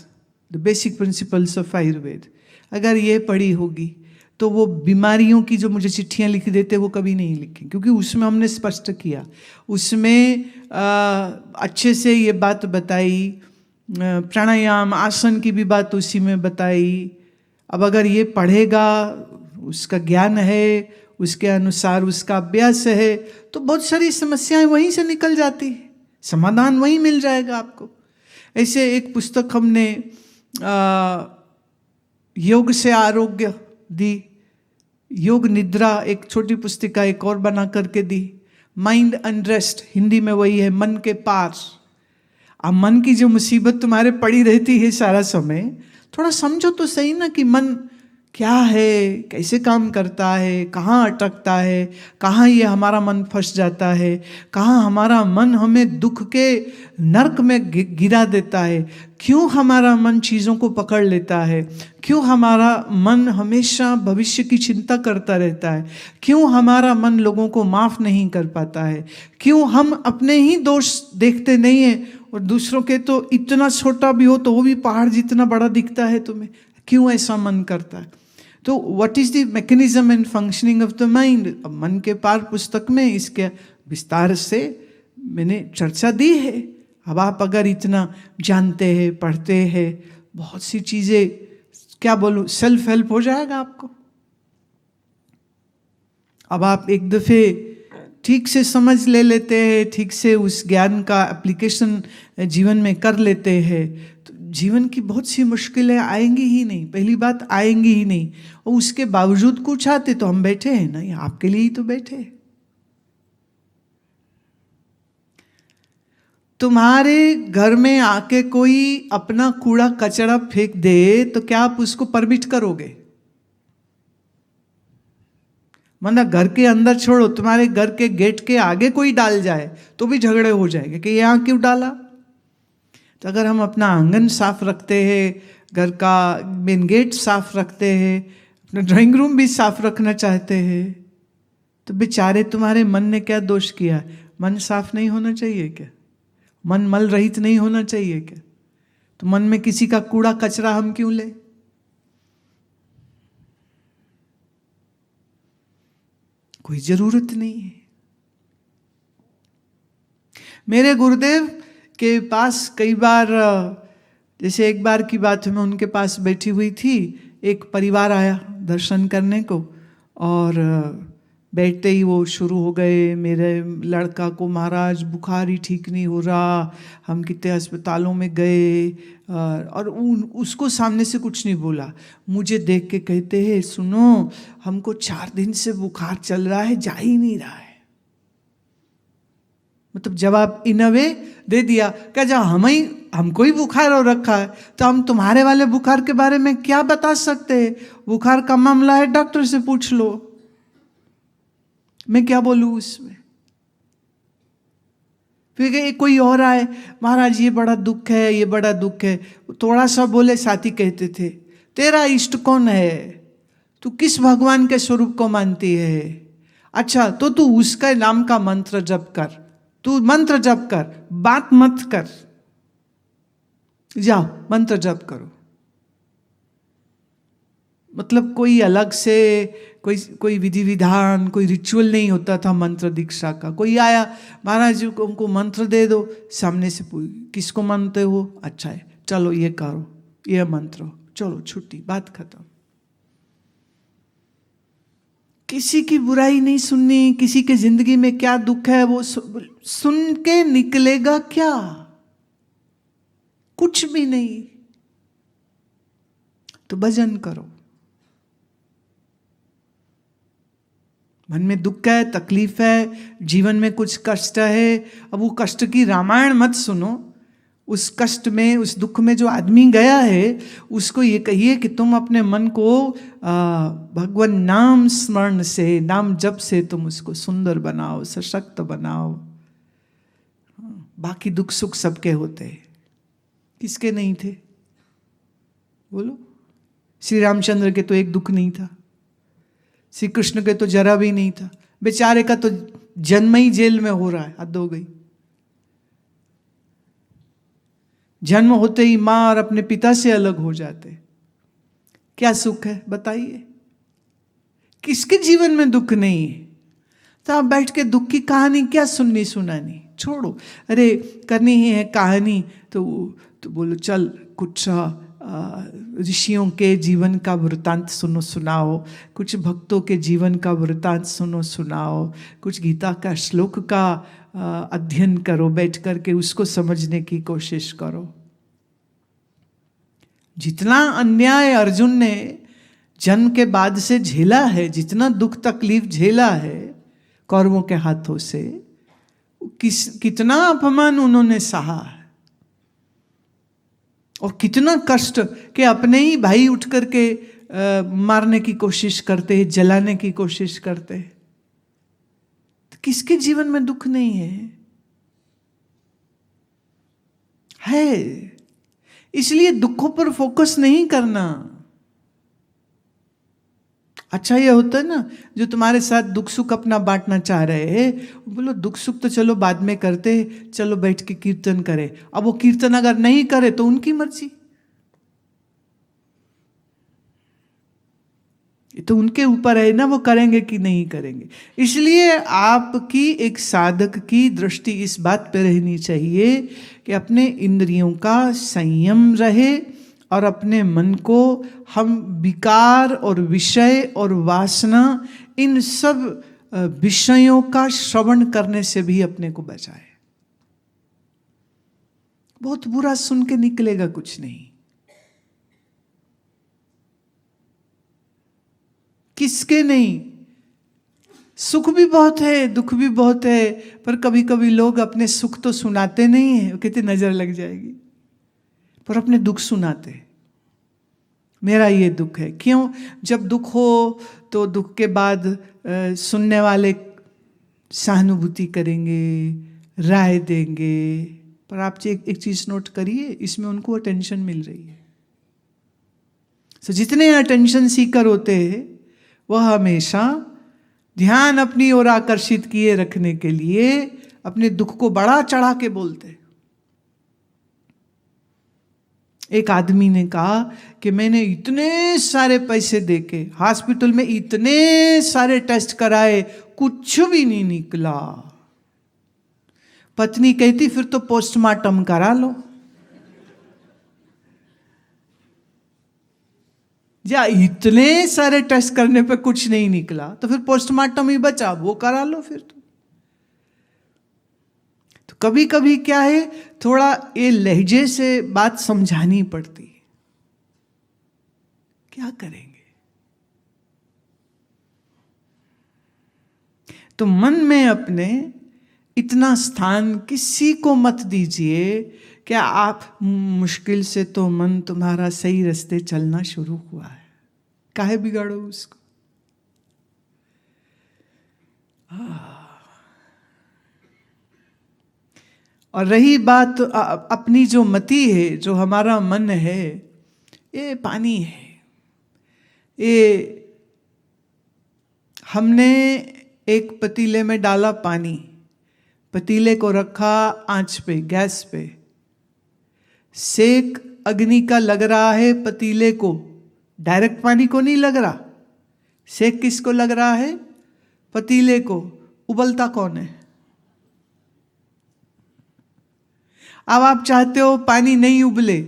the basic principles of Ayurveda, अगर ये पढ़ी होगी तो वो बीमारियों की जो मुझे चिट्ठियाँ लिख देते वो कभी नहीं लिखी, क्योंकि उसमें हमने स्पष्ट किया, उसमें अच्छे से ये बात बताई, प्राणायाम आसन की भी बात उसी में बताई। अब अगर ये पढ़ेगा, उसका ज्ञान है, उसके अनुसार उसका अभ्यास है, तो बहुत सारी समस्याएं वहीं से निकल जाती है। समाधान वहीं मिल जाएगा आपको। ऐसे एक पुस्तक हमने योग से आरोग्य दी, योग निद्रा एक छोटी पुस्तिका एक और बना करके दी, माइंड अनरेस्ट हिंदी में वही है, मन के पार। अब मन की जो मुसीबत तुम्हारे पड़ी रहती है सारा समय, थोड़ा समझो तो सही ना कि मन क्या है, कैसे काम करता है, कहाँ अटकता है, कहाँ ये हमारा मन फंस जाता है, कहाँ हमारा मन हमें दुख के नर्क में गिरा देता है, क्यों हमारा मन चीज़ों को पकड़ लेता है, क्यों हमारा मन हमेशा भविष्य की चिंता करता रहता है, क्यों हमारा मन लोगों को माफ़ नहीं कर पाता है, क्यों हम अपने ही दोष देखते नहीं हैं और दूसरों के तो इतना छोटा भी हो तो वो भी पहाड़ जितना बड़ा दिखता है तुम्हें, क्यों ऐसा मन करता है। तो what is the mechanism and functioning of the mind, अब मन के पार पुस्तक में इसके विस्तार से मैंने चर्चा दी है। अब आप अगर इतना जानते हैं, पढ़ते हैं, बहुत सी चीज़ें, क्या बोलूँ, सेल्फ हेल्प हो जाएगा आपको। अब आप एक दफ़े ठीक से समझ ले लेते हैं, ठीक से उस ज्ञान का एप्लीकेशन जीवन में कर लेते हैं, तो जीवन की बहुत सी मुश्किलें आएंगी ही नहीं। पहली बात आएंगी ही नहीं, और उसके बावजूद कुछ आते तो हम बैठे हैं ना, ये आपके लिए ही तो बैठे हैं। तुम्हारे घर में आके कोई अपना कूड़ा कचरा फेंक दे तो क्या आप उसको परमिट करोगे? मतलब घर के अंदर छोड़ो, तुम्हारे घर के गेट के आगे कोई डाल जाए तो भी झगड़े हो जाएंगे कि यहाँ क्यों डाला। तो अगर हम अपना आंगन साफ रखते हैं, घर का मेन गेट साफ रखते हैं, अपना ड्राइंग रूम भी साफ रखना चाहते हैं, तो बेचारे तुम्हारे मन ने क्या दोष किया? मन साफ नहीं होना चाहिए क्या? मन मल रहित नहीं होना चाहिए क्या? तो मन में किसी का कूड़ा कचरा हम क्यों ले? कोई जरूरत नहीं है। मेरे गुरुदेव के पास कई बार, जैसे एक बार की बात है, मैं उनके पास बैठी हुई थी, एक परिवार आया दर्शन करने को, और बैठते ही वो शुरू हो गए, मेरे लड़का को महाराज बुखार ही ठीक नहीं हो रहा, हम कितने अस्पतालों में गए, और उसको सामने से कुछ नहीं बोला, मुझे देख के कहते हैं, सुनो हमको 4 दिन से बुखार चल रहा है, जा ही नहीं रहा है। मतलब जवाब इन अ वे दे दिया, क्या जा हमको ही बुखार हो रखा है तो हम तुम्हारे वाले बुखार के बारे में क्या बता सकते हैं? बुखार का मामला है, डॉक्टर से पूछ लो, मैं क्या बोलूं उसमें। फिर कोई और आए, महाराज ये बड़ा दुख है, ये बड़ा दुख है, थोड़ा सा बोले, साथी कहते थे, तेरा इष्ट कौन है, तू किस भगवान के स्वरूप को मानती है? अच्छा तो तू उसके नाम का मंत्र जप कर, तू मंत्र जप कर, बात मत कर, जाओ मंत्र जप करो। मतलब कोई अलग से कोई विधि विधान, कोई रिचुअल नहीं होता था मंत्र दीक्षा का। कोई आया, महाराज जी को उनको मंत्र दे दो, सामने से किसको मानते हो? अच्छा है, चलो ये करो, ये मंत्र, चलो छुट्टी, बात खत्म। किसी की बुराई नहीं सुननी, किसी के जिंदगी में क्या दुख है वो सुन के निकलेगा क्या? कुछ भी नहीं। तो भजन करो। मन में दुख है, तकलीफ है, जीवन में कुछ कष्ट है, अब वो कष्ट की रामायण मत सुनो। उस कष्ट में, उस दुख में जो आदमी गया है, उसको ये कहिए कि तुम अपने मन को भगवान नाम स्मरण से, नाम जप से तुम उसको सुंदर बनाओ, सशक्त बनाओ। बाकी दुख सुख सबके होते हैं, किसके नहीं थे बोलो? श्री रामचंद्र के तो एक दुख नहीं था, श्री कृष्ण के तो जरा भी नहीं था, बेचारे का तो जन्म ही जेल में हो रहा है, हद हो गई। जन्म होते ही माँ और अपने पिता से अलग हो जाते, क्या सुख है बताइए? किसके जीवन में दुख नहीं है? तो आप बैठ के दुख की कहानी क्या सुननी सुनानी, छोड़ो। अरे करनी ही है कहानी तो बोलो चल कुछ ऋषियों के जीवन का वृत्तांत सुनाओ, कुछ भक्तों के जीवन का वृत्तांत सुनाओ, कुछ गीता का श्लोक का अध्ययन करो, बैठ करके उसको समझने की कोशिश करो। जितना अन्याय अर्जुन ने जन्म के बाद से झेला है, जितना दुख तकलीफ झेला है कौरवों के हाथों से, कितना अपमान उन्होंने सहा है, और कितना कष्ट कि अपने ही भाई उठ करके मारने की कोशिश करते हैं, जलाने की कोशिश करते हैं। तो किसके जीवन में दुख नहीं है? इसलिए दुखों पर फोकस नहीं करना। अच्छा ये होता है ना, जो तुम्हारे साथ दुख सुख अपना बांटना चाह रहे हैं, बोलो दुख सुख तो चलो बाद में करते, चलो बैठ के कीर्तन करे। अब वो कीर्तन अगर नहीं करे तो उनकी मर्जी, ये तो उनके ऊपर है ना, वो करेंगे कि नहीं करेंगे। इसलिए आपकी एक साधक की दृष्टि इस बात पे रहनी चाहिए कि अपने इंद्रियों का संयम रहे और अपने मन को हम विकार और विषय और वासना, इन सब विषयों का श्रवण करने से भी अपने को बचाए। बहुत बुरा सुन के निकलेगा कुछ नहीं, किसके नहीं। सुख भी बहुत है, दुख भी बहुत है, पर कभी कभी लोग अपने सुख तो सुनाते नहीं है, कहते नजर लग जाएगी, पर अपने दुख सुनाते। मेरा ये दुख है। क्यों? जब दुख हो तो दुख के बाद सुनने वाले सहानुभूति करेंगे, राय देंगे, पर आप एक चीज नोट करिए, इसमें उनको अटेंशन मिल रही है। तो जितने अटेंशन सीकर होते हैं वह हमेशा ध्यान अपनी ओर आकर्षित किए रखने के लिए अपने दुख को बढ़ा चढ़ा के बोलते। एक आदमी ने कहा कि मैंने इतने सारे पैसे देके हॉस्पिटल में इतने सारे टेस्ट कराए, कुछ भी नहीं निकला। पत्नी कहती फिर तो पोस्टमार्टम करा लो। या इतने सारे टेस्ट करने पे कुछ नहीं निकला तो फिर पोस्टमार्टम ही बचा, वो करा लो फिर तो कभी कभी क्या है, थोड़ा ये लहजे से बात समझानी पड़ती है। क्या करेंगे? तो मन में अपने इतना स्थान किसी को मत दीजिए। क्या आप मुश्किल से तो मन तुम्हारा सही रास्ते चलना शुरू हुआ है, काहे बिगाड़ो उसको। और रही बात अपनी जो मति है, जो हमारा मन है, ये पानी है। ये हमने एक पतीले में डाला पानी, पतीले को रखा आंच पे, गैस पे, सेक अग्नि का लग रहा है पतीले को, डायरेक्ट पानी को नहीं लग रहा। सेक किसको लग रहा है? पतीले को। उबलता कौन है? अब आप चाहते हो पानी नहीं उबले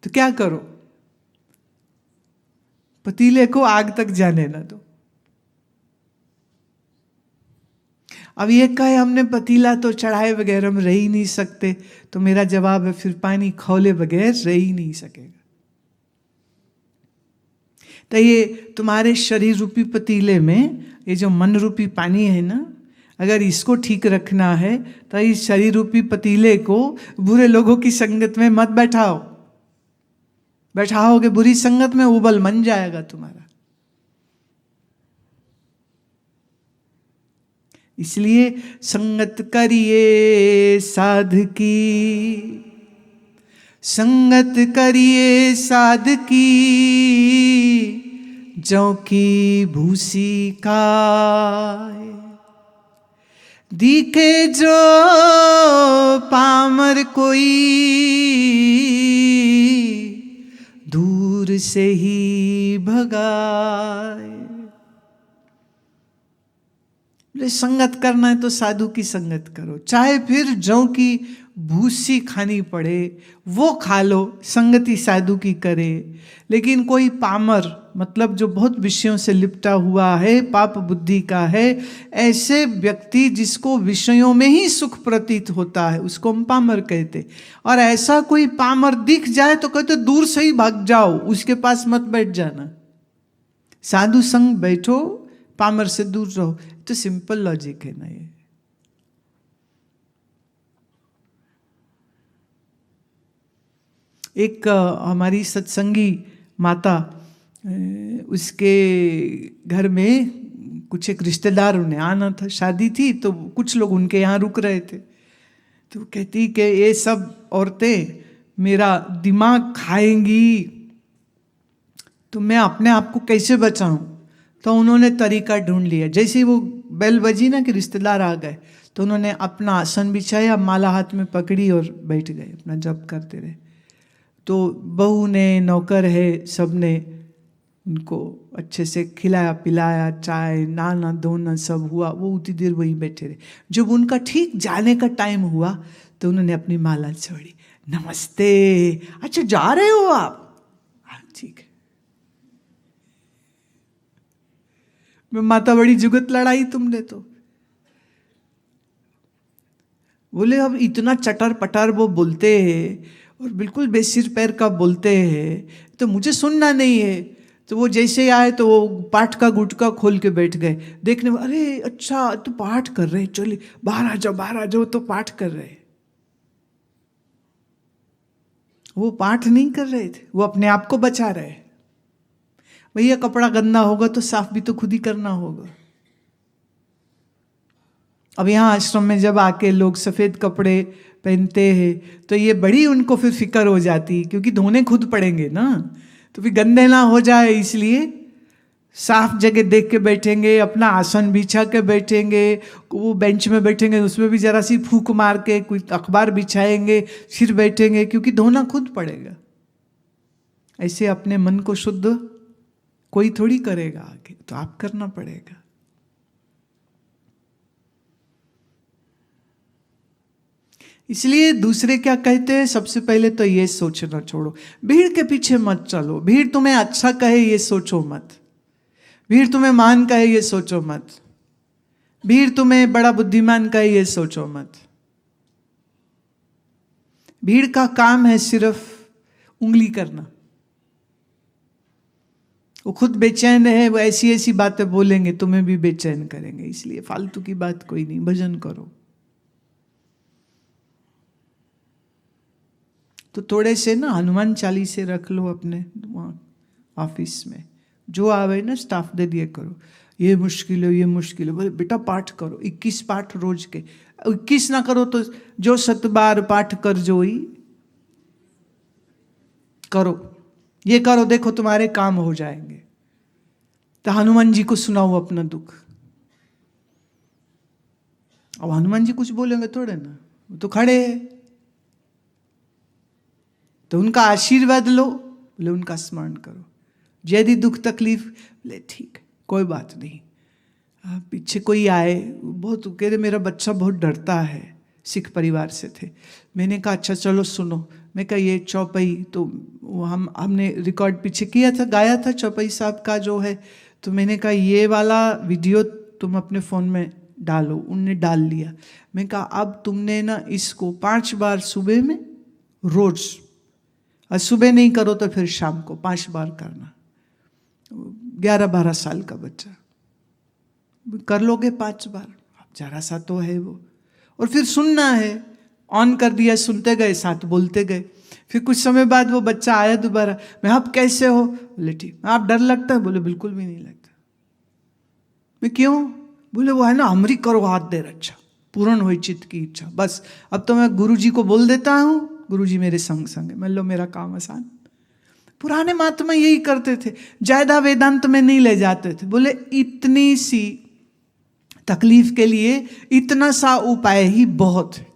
तो क्या करो? पतीले को आग तक जाने ना दो। अब ये कहे हमने पतीला तो चढ़ाए बगैर हम रह ही नहीं सकते, तो मेरा जवाब है फिर पानी खौले बगैर रह ही नहीं सकेगा। तो ये तुम्हारे शरीर रूपी पतीले में ये जो मन रूपी पानी है ना, अगर इसको ठीक रखना है तो इस शरीर रूपी पतीले को बुरे लोगों की संगत में मत बैठाओ। बैठाओगे बुरी संगत में, उबल मन जाएगा तुम्हारा। इसलिए संगत करिए साधकी, संगत करिए साधकी, जौ की भूसी खाए। दिखे जो पामर कोई, दूर से ही भगाए। संगत करना है तो साधु की संगत करो, चाहे फिर जौ की भूसी खानी पड़े वो खा लो, संगति साधु की करे। लेकिन कोई पामर, मतलब जो बहुत विषयों से लिपटा हुआ है, पाप बुद्धि का है, ऐसे व्यक्ति जिसको विषयों में ही सुख प्रतीत होता है, उसको हम पामर कहते। और ऐसा कोई पामर दिख जाए तो कहते दूर से ही भाग जाओ, उसके पास मत बैठ जाना, साधु संग बैठो, पामर से दूर रहो। तो सिंपल लॉजिक है ना ये। एक हमारी सत्संगी माता, उसके घर में कुछ एक रिश्तेदार, उन्हें आना था, शादी थी, तो कुछ लोग उनके यहाँ रुक रहे थे। तो कहती कि ये सब औरतें मेरा दिमाग खाएंगी, तो मैं अपने आप को कैसे बचाऊं। तो उन्होंने तरीका ढूंढ लिया। जैसे ही वो बेल बजी ना कि रिश्तेदार आ गए, तो उन्होंने अपना आसन बिछाया, माला हाथ में पकड़ी और बैठ गए, अपना जप करते रहे। तो बहू ने, नौकर है, सब ने उनको अच्छे से खिलाया पिलाया, चाय नहाना धोना सब हुआ, वो उतनी देर वहीं बैठे रहे। जब उनका ठीक जाने का टाइम हुआ तो उन्होंने अपनी माला छोड़ी। नमस्ते, अच्छा जा रहे हो आप? ठीक है। मैं माता बड़ी जुगत लड़ाई तुमने तो। बोले अब इतना चटर पटर वो बोलते हैं और बिल्कुल बेसिर पैर का बोलते हैं, तो मुझे सुनना नहीं है। तो वो जैसे आए तो वो पाठ का गुटका खोल के बैठ गए। देखने में, अरे अच्छा तो पाठ कर रहे, चलिए बाहर आ जाओ, बाहर आ जाओ। तो पाठ कर रहे, वो पाठ नहीं कर रहे थे, वो अपने आप को बचा रहे। भैया कपड़ा गंदा होगा तो साफ भी तो खुद ही करना होगा। अब यहाँ आश्रम में जब आके लोग सफ़ेद कपड़े पहनते हैं तो ये बड़ी उनको फिर फिक्र हो जाती, क्योंकि धोने खुद पड़ेंगे ना, तो फिर गंदे ना हो जाए, इसलिए साफ जगह देख के बैठेंगे, अपना आसन बिछा के बैठेंगे। वो बेंच में बैठेंगे उसमें भी जरा सी फूंक मार के कोई अखबार बिछाएंगे, फिर बैठेंगे, क्योंकि धोना खुद पड़ेगा। ऐसे अपने मन को शुद्ध कोई थोड़ी करेगा आगे, तो आप करना पड़ेगा। इसलिए दूसरे क्या कहते हैं, सबसे पहले तो ये सोचना छोड़ो, भीड़ के पीछे मत चलो। भीड़ तुम्हें अच्छा कहे ये सोचो मत, भीड़ तुम्हें महान कहे ये सोचो मत, भीड़ तुम्हें बड़ा बुद्धिमान कहे ये सोचो मत। भीड़ का काम है सिर्फ उंगली करना। वो खुद बेचैन है, वो ऐसी ऐसी बातें बोलेंगे, तुम्हें भी बेचैन करेंगे। इसलिए फालतू की बात कोई नहीं, भजन करो। तो थोड़े से ना हनुमान चालीसे रख लो अपने वहाँ ऑफिस में, जो आवे ना स्टाफ दे दिए करो, ये मुश्किल है ये मुश्किल है, बोले बेटा पाठ करो 21 पाठ रोज के। 21 ना करो तो जो 7 बार पाठ कर जो ही करो, ये करो, देखो तुम्हारे काम हो जाएंगे। तो हनुमान जी को सुनाओ अपना दुख। अब हनुमान जी कुछ बोलेंगे थोड़े ना, वो तो खड़े हैं, तो उनका आशीर्वाद लो, बोले उनका स्मरण करो। यदि दुख तकलीफ, बोले ठीक है कोई बात नहीं। पीछे कोई आए, बहुत कह रहे मेरा बच्चा बहुत डरता है, सिख परिवार से थे। मैंने कहा अच्छा चलो सुनो। मैं कहा ये चौपाई तो हमने रिकॉर्ड पीछे किया था, गाया था चौपाई साहब का जो है। तो मैंने कहा ये वाला वीडियो तुम अपने फ़ोन में डालो। उनने डाल लिया। मैं कहा अब तुमने ना इसको 5 बार सुबह में रोज़, और सुबह नहीं करो तो फिर शाम को 5 बार करना। 11-12 साल का बच्चा कर लोगे 5 बार, जरा सा तो है वो। और फिर सुनना है, ऑन कर दिया, सुनते गए, साथ बोलते गए। फिर कुछ समय बाद वो बच्चा आया दोबारा, मैं आप कैसे हो? बोले ठीक। आप डर लगता है? बोले बिल्कुल भी नहीं लगता। मैं क्यों? बोले वो है ना हमरी करो हाथ देर अच्छा, पूर्ण हुई चित्त की इच्छा। बस अब तो मैं गुरु जी को बोल देता हूँ, गुरु जी मेरे संग संग है, मान लो मेरा काम आसान। पुराने महात्मा यही करते थे, ज्यादा वेदांत में नहीं ले जाते थे। बोले इतनी सी तकलीफ के लिए इतना सा उपाय ही बहुत है।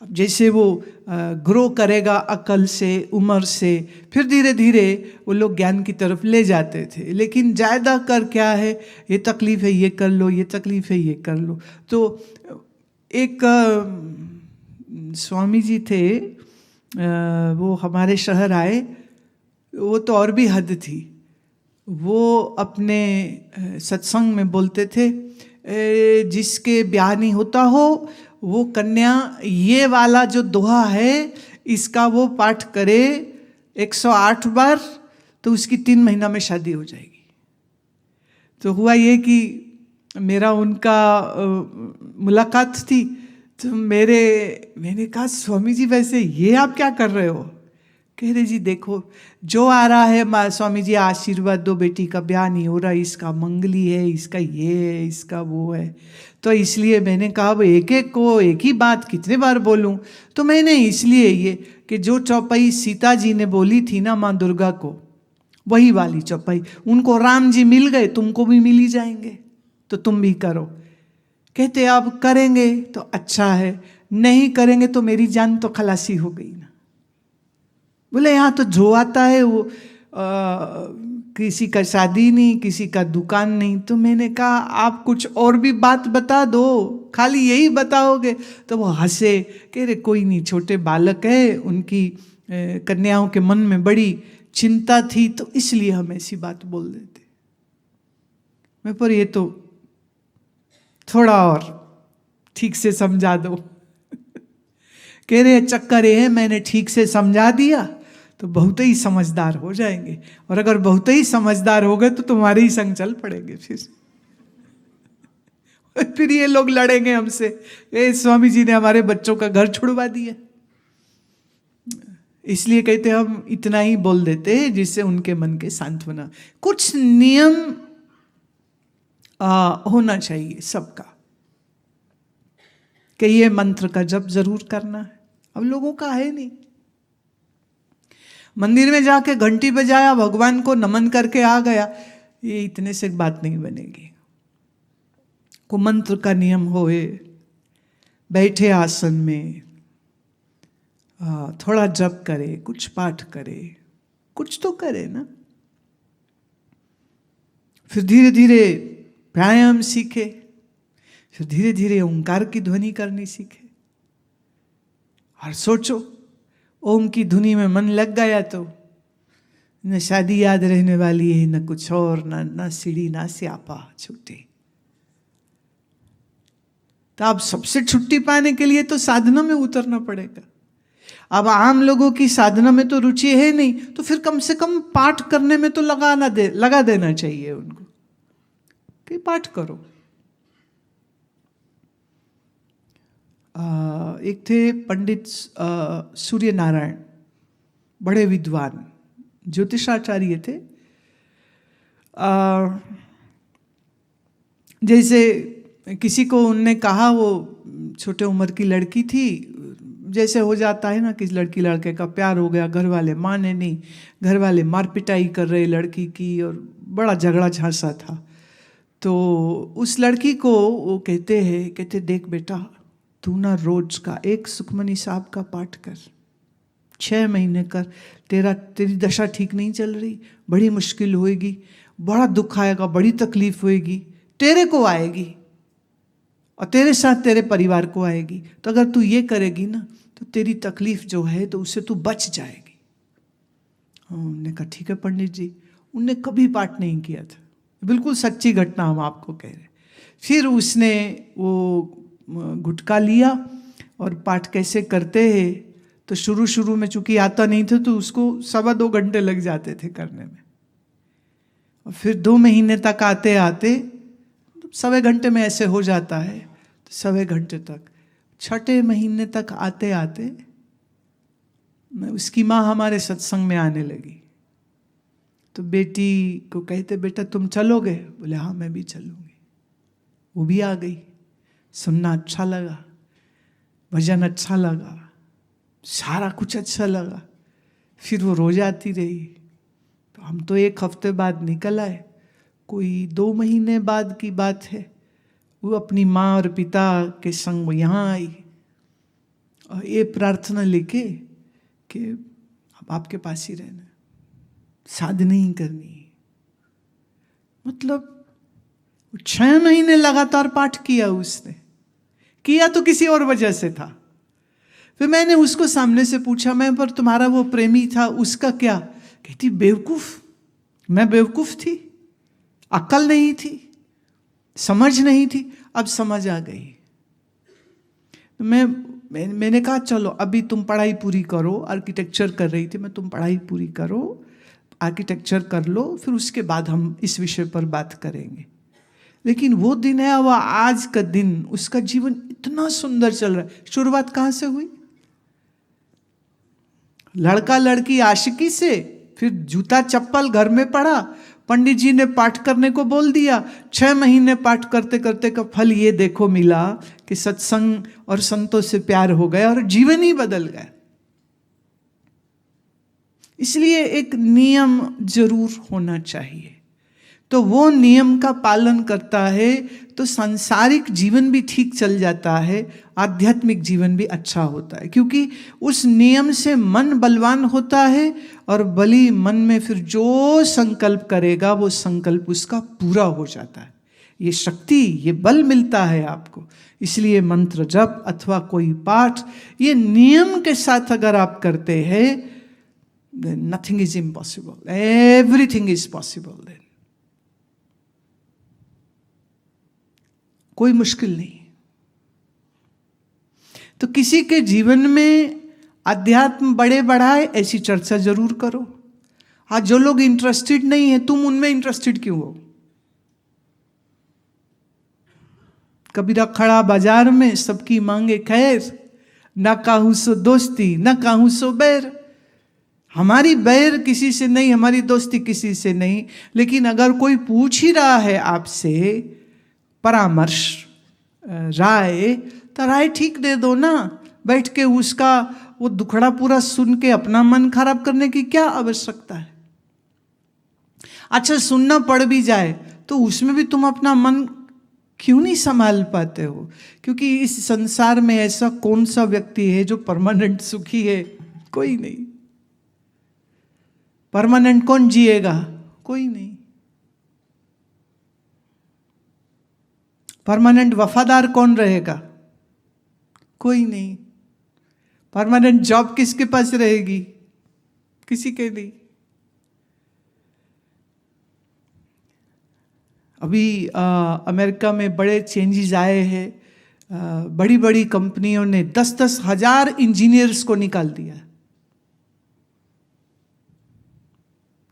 अब जैसे वो ग्रो करेगा अकल से, उम्र से, फिर धीरे धीरे वो लोग ज्ञान की तरफ ले जाते थे। लेकिन ज़्यादा कर क्या है, ये तकलीफ है ये कर लो, ये तकलीफ है ये कर लो। तो एक स्वामी जी थे, वो हमारे शहर आए, वो तो और भी हद थी। वो अपने सत्संग में बोलते थे, जिसके ब्याह नहीं होता हो वो कन्या ये वाला जो दोहा है इसका वो पाठ करे 108 बार, तो उसकी 3 महीना में शादी हो जाएगी। तो हुआ ये कि मेरा उनका मुलाकात थी, तो मैंने कहा स्वामी जी वैसे ये आप क्या कर रहे हो? कह रहे जी देखो जो आ रहा है, स्वामी जी आशीर्वाद दो, बेटी का ब्याह नहीं हो रहा, इसका मंगली है, इसका ये है, इसका वो है। तो इसलिए मैंने कहा वो एक एक को एक ही बात कितने बार बोलूं? तो मैंने इसलिए ये कि जो चौपाई सीता जी ने बोली थी ना माँ दुर्गा को, वही वाली चौपाई, उनको राम जी मिल गए, तुमको भी मिल ही जाएंगे, तो तुम भी करो। कहते अब करेंगे तो अच्छा है, नहीं करेंगे तो मेरी जान तो खलासी हो गई ना। बोले यहाँ तो जो आता है वो किसी का शादी नहीं, किसी का दुकान नहीं। तो मैंने कहा आप कुछ और भी बात बता दो, खाली यही बताओगे? तो वो हंसे, कह रहे कोई नहीं, छोटे बालक है, उनकी कन्याओं के मन में बड़ी चिंता थी, तो इसलिए हम ऐसी बात बोल देते। मैं पर ये तो थोड़ा और ठीक से समझा दो। कह रहे चक्कर ये है मैंने ठीक से समझा दिया तो बहुत ही समझदार हो जाएंगे, और अगर बहुत ही समझदार हो गए तो तुम्हारे ही संग चल पड़ेंगे फिर ये लोग लड़ेंगे हमसे, स्वामी जी ने हमारे बच्चों का घर छुड़वा दिया। इसलिए कहते हम इतना ही बोल देते हैं जिससे उनके मन के सांत्वना। कुछ नियम होना चाहिए सबका, कि ये मंत्र का जप जरूर करना है। अब लोगों का है नहीं, मंदिर में जाके घंटी बजाया, भगवान को नमन करके आ गया, ये इतने से बात नहीं बनेगी। को मंत्र का नियम होए, बैठे आसन में थोड़ा जप करे, कुछ पाठ करे, कुछ तो करे ना। फिर धीरे धीरे प्राणायाम सीखे, फिर धीरे धीरे ओंकार की ध्वनि करनी सीखे। और सोचो ओम की धुनी में मन लग गया तो न शादी याद रहने वाली है, न कुछ और, न सीढ़ी, ना स्यापा छूटे। तो अब सबसे छुट्टी पाने के लिए तो साधना में उतरना पड़ेगा। अब आम लोगों की साधना में तो रुचि है नहीं, तो फिर कम से कम पाठ करने में तो लगा देना चाहिए उनको कि पाठ करो। एक थे पंडित सूर्य नारायण, बड़े विद्वान ज्योतिषाचार्य थे। जैसे किसी को उनने कहा, वो छोटे उम्र की लड़की थी, जैसे हो जाता है ना कि लड़की लड़के का प्यार हो गया, घर वाले माने नहीं, घर वाले मार पिटाई कर रहे लड़की की, और बड़ा झगड़ा झांसा था। तो उस लड़की को वो कहते देख बेटा, तू ना रोज का एक सुखमनी साहब का पाठ कर, 6 महीने कर, तेरी दशा ठीक नहीं चल रही, बड़ी मुश्किल होएगी, बड़ा दुख आएगा, बड़ी तकलीफ होएगी, तेरे को आएगी और तेरे साथ तेरे परिवार को आएगी। तो अगर तू ये करेगी ना तो तेरी तकलीफ जो है तो उससे तू बच जाएगी। उन्होंने कहा ठीक है पंडित जी। उनने कभी पाठ नहीं किया था, बिल्कुल सच्ची घटना हम आपको कह रहे। फिर उसने वो गुटखा लिया और पाठ कैसे करते हैं, तो शुरू में चूंकि आता नहीं था तो उसको 2.25 घंटे लग जाते थे करने में, और फिर 2 महीने तक आते 1.25 घंटे में ऐसे हो जाता है, तो 1.25 घंटे तक, 6ठे महीने तक आते उसकी माँ हमारे सत्संग में आने लगी। तो बेटी को कहते बेटा तुम चलोगे? बोले हाँ मैं भी चलूँगी। वो भी आ गई, सुनना अच्छा लगा, भजन अच्छा लगा, सारा कुछ अच्छा लगा। फिर वो रोज आती रही। तो हम तो 1 हफ्ते बाद निकल आए, कोई 2 महीने बाद की बात है, वो अपनी माँ और पिता के संग वो यहाँ आई और ये प्रार्थना लेके कि अब आपके पास ही रहना, साधना ही करनी। मतलब 6 महीने लगातार पाठ किया उसने, किया तो किसी और वजह से था, फिर मैंने उसको सामने से पूछा, मैं पर तुम्हारा वो प्रेमी था उसका क्या? कहती बेवकूफ, मैं बेवकूफ थी, अक्ल नहीं थी, समझ नहीं थी, अब समझ आ गई। मैंने कहा चलो अभी तुम पढ़ाई पूरी करो, आर्किटेक्चर कर रही थी मैं, तुम पढ़ाई पूरी करो, आर्किटेक्चर कर लो, फिर उसके बाद हम इस विषय पर बात करेंगे। लेकिन वो दिन है, वह आज का दिन, उसका जीवन इतना सुंदर चल रहा है। शुरुआत कहाँ से हुई? लड़का लड़की आशिकी से, फिर जूता चप्पल घर में पड़ा, पंडित जी ने पाठ करने को बोल दिया, 6 महीने पाठ करते करते का फल ये देखो मिला कि सत्संग और संतों से प्यार हो गया और जीवन ही बदल गया। इसलिए एक नियम जरूर होना चाहिए, तो वो नियम का पालन करता है तो सांसारिक जीवन भी ठीक चल जाता है, आध्यात्मिक जीवन भी अच्छा होता है, क्योंकि उस नियम से मन बलवान होता है और बली मन में फिर जो संकल्प करेगा वो संकल्प उसका पूरा हो जाता है। ये शक्ति, ये बल मिलता है आपको। इसलिए मंत्र जप अथवा कोई पाठ, ये नियम के साथ अगर आप करते हैं, then nothing is impossible, everything is possible then। कोई मुश्किल नहीं। तो किसी के जीवन में अध्यात्म बड़े बढ़ाए ऐसी चर्चा जरूर करो। हाँ, जो लोग इंटरेस्टेड नहीं है, तुम उनमें इंटरेस्टेड क्यों हो? कबीरा खड़ा बाजार में, सबकी मांगे खैर, ना काहू सो दोस्ती ना काहू सो बैर। हमारी बैर किसी से नहीं, हमारी दोस्ती किसी से नहीं, लेकिन अगर कोई पूछ ही रहा है आपसे परामर्श, राय, तो राय ठीक दे दो ना। बैठ के उसका वो दुखड़ा पूरा सुन के अपना मन खराब करने की क्या आवश्यकता है? अच्छा, सुनना पड़ भी जाए तो उसमें भी तुम अपना मन क्यों नहीं संभाल पाते हो? क्योंकि इस संसार में ऐसा कौन सा व्यक्ति है जो परमानेंट सुखी है? कोई नहीं। परमानेंट कौन जिएगा? कोई नहीं। परमानेंट वफादार कौन रहेगा? कोई नहीं। परमानेंट जॉब किसके पास रहेगी? किसी के नहीं। अभी अमेरिका में बड़े चेंजेस आए हैं। बड़ी बड़ी कंपनियों ने 10-10 हजार इंजीनियर्स को निकाल दिया।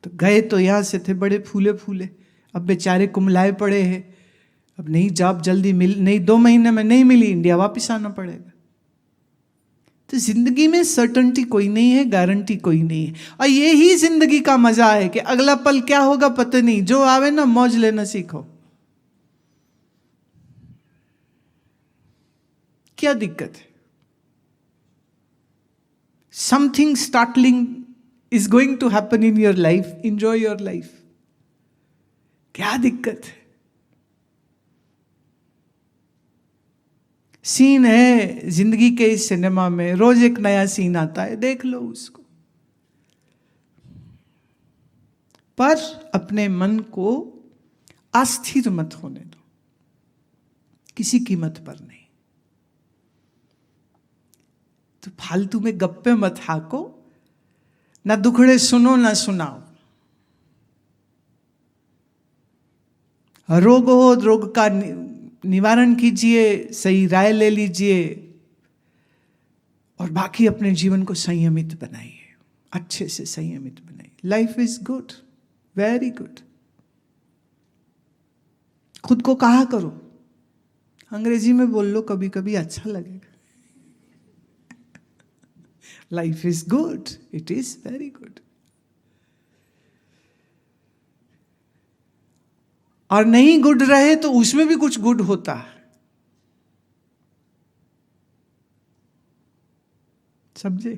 तो गए तो यहाँ से थे बड़े फूले फूले, अब बेचारे कुमलाए पड़े हैं। अब नहीं जॉब जल्दी नहीं 2 महीने में नहीं मिली, इंडिया वापस आना पड़ेगा। तो जिंदगी में सर्टेनिटी कोई नहीं है, गारंटी कोई नहीं है। और ये ही जिंदगी का मजा है कि अगला पल क्या होगा पता नहीं, जो आवे ना मौज लेना सीखो। क्या दिक्कत है? Something startling is going to happen in your life, enjoy your life। क्या दिक्कत है? सीन है जिंदगी के इस सिनेमा में, रोज एक नया सीन आता है, देख लो उसको। पर अपने मन को अस्थिर मत होने दो, किसी कीमत पर नहीं। तो फालतू में गप्पे मत हाको, ना दुखड़े सुनो ना सुनाओ। रोग हो, रोग का निवारण कीजिए, सही राय ले लीजिए और बाकी अपने जीवन को संयमित बनाइए, अच्छे से संयमित बनाइए। Life is good, very good. खुद को कहा करो, अंग्रेजी में बोल लो, कभी कभी अच्छा लगेगा। Life is good, it is very good. और नहीं गुड रहे तो उसमें भी कुछ गुड होता है, समझे?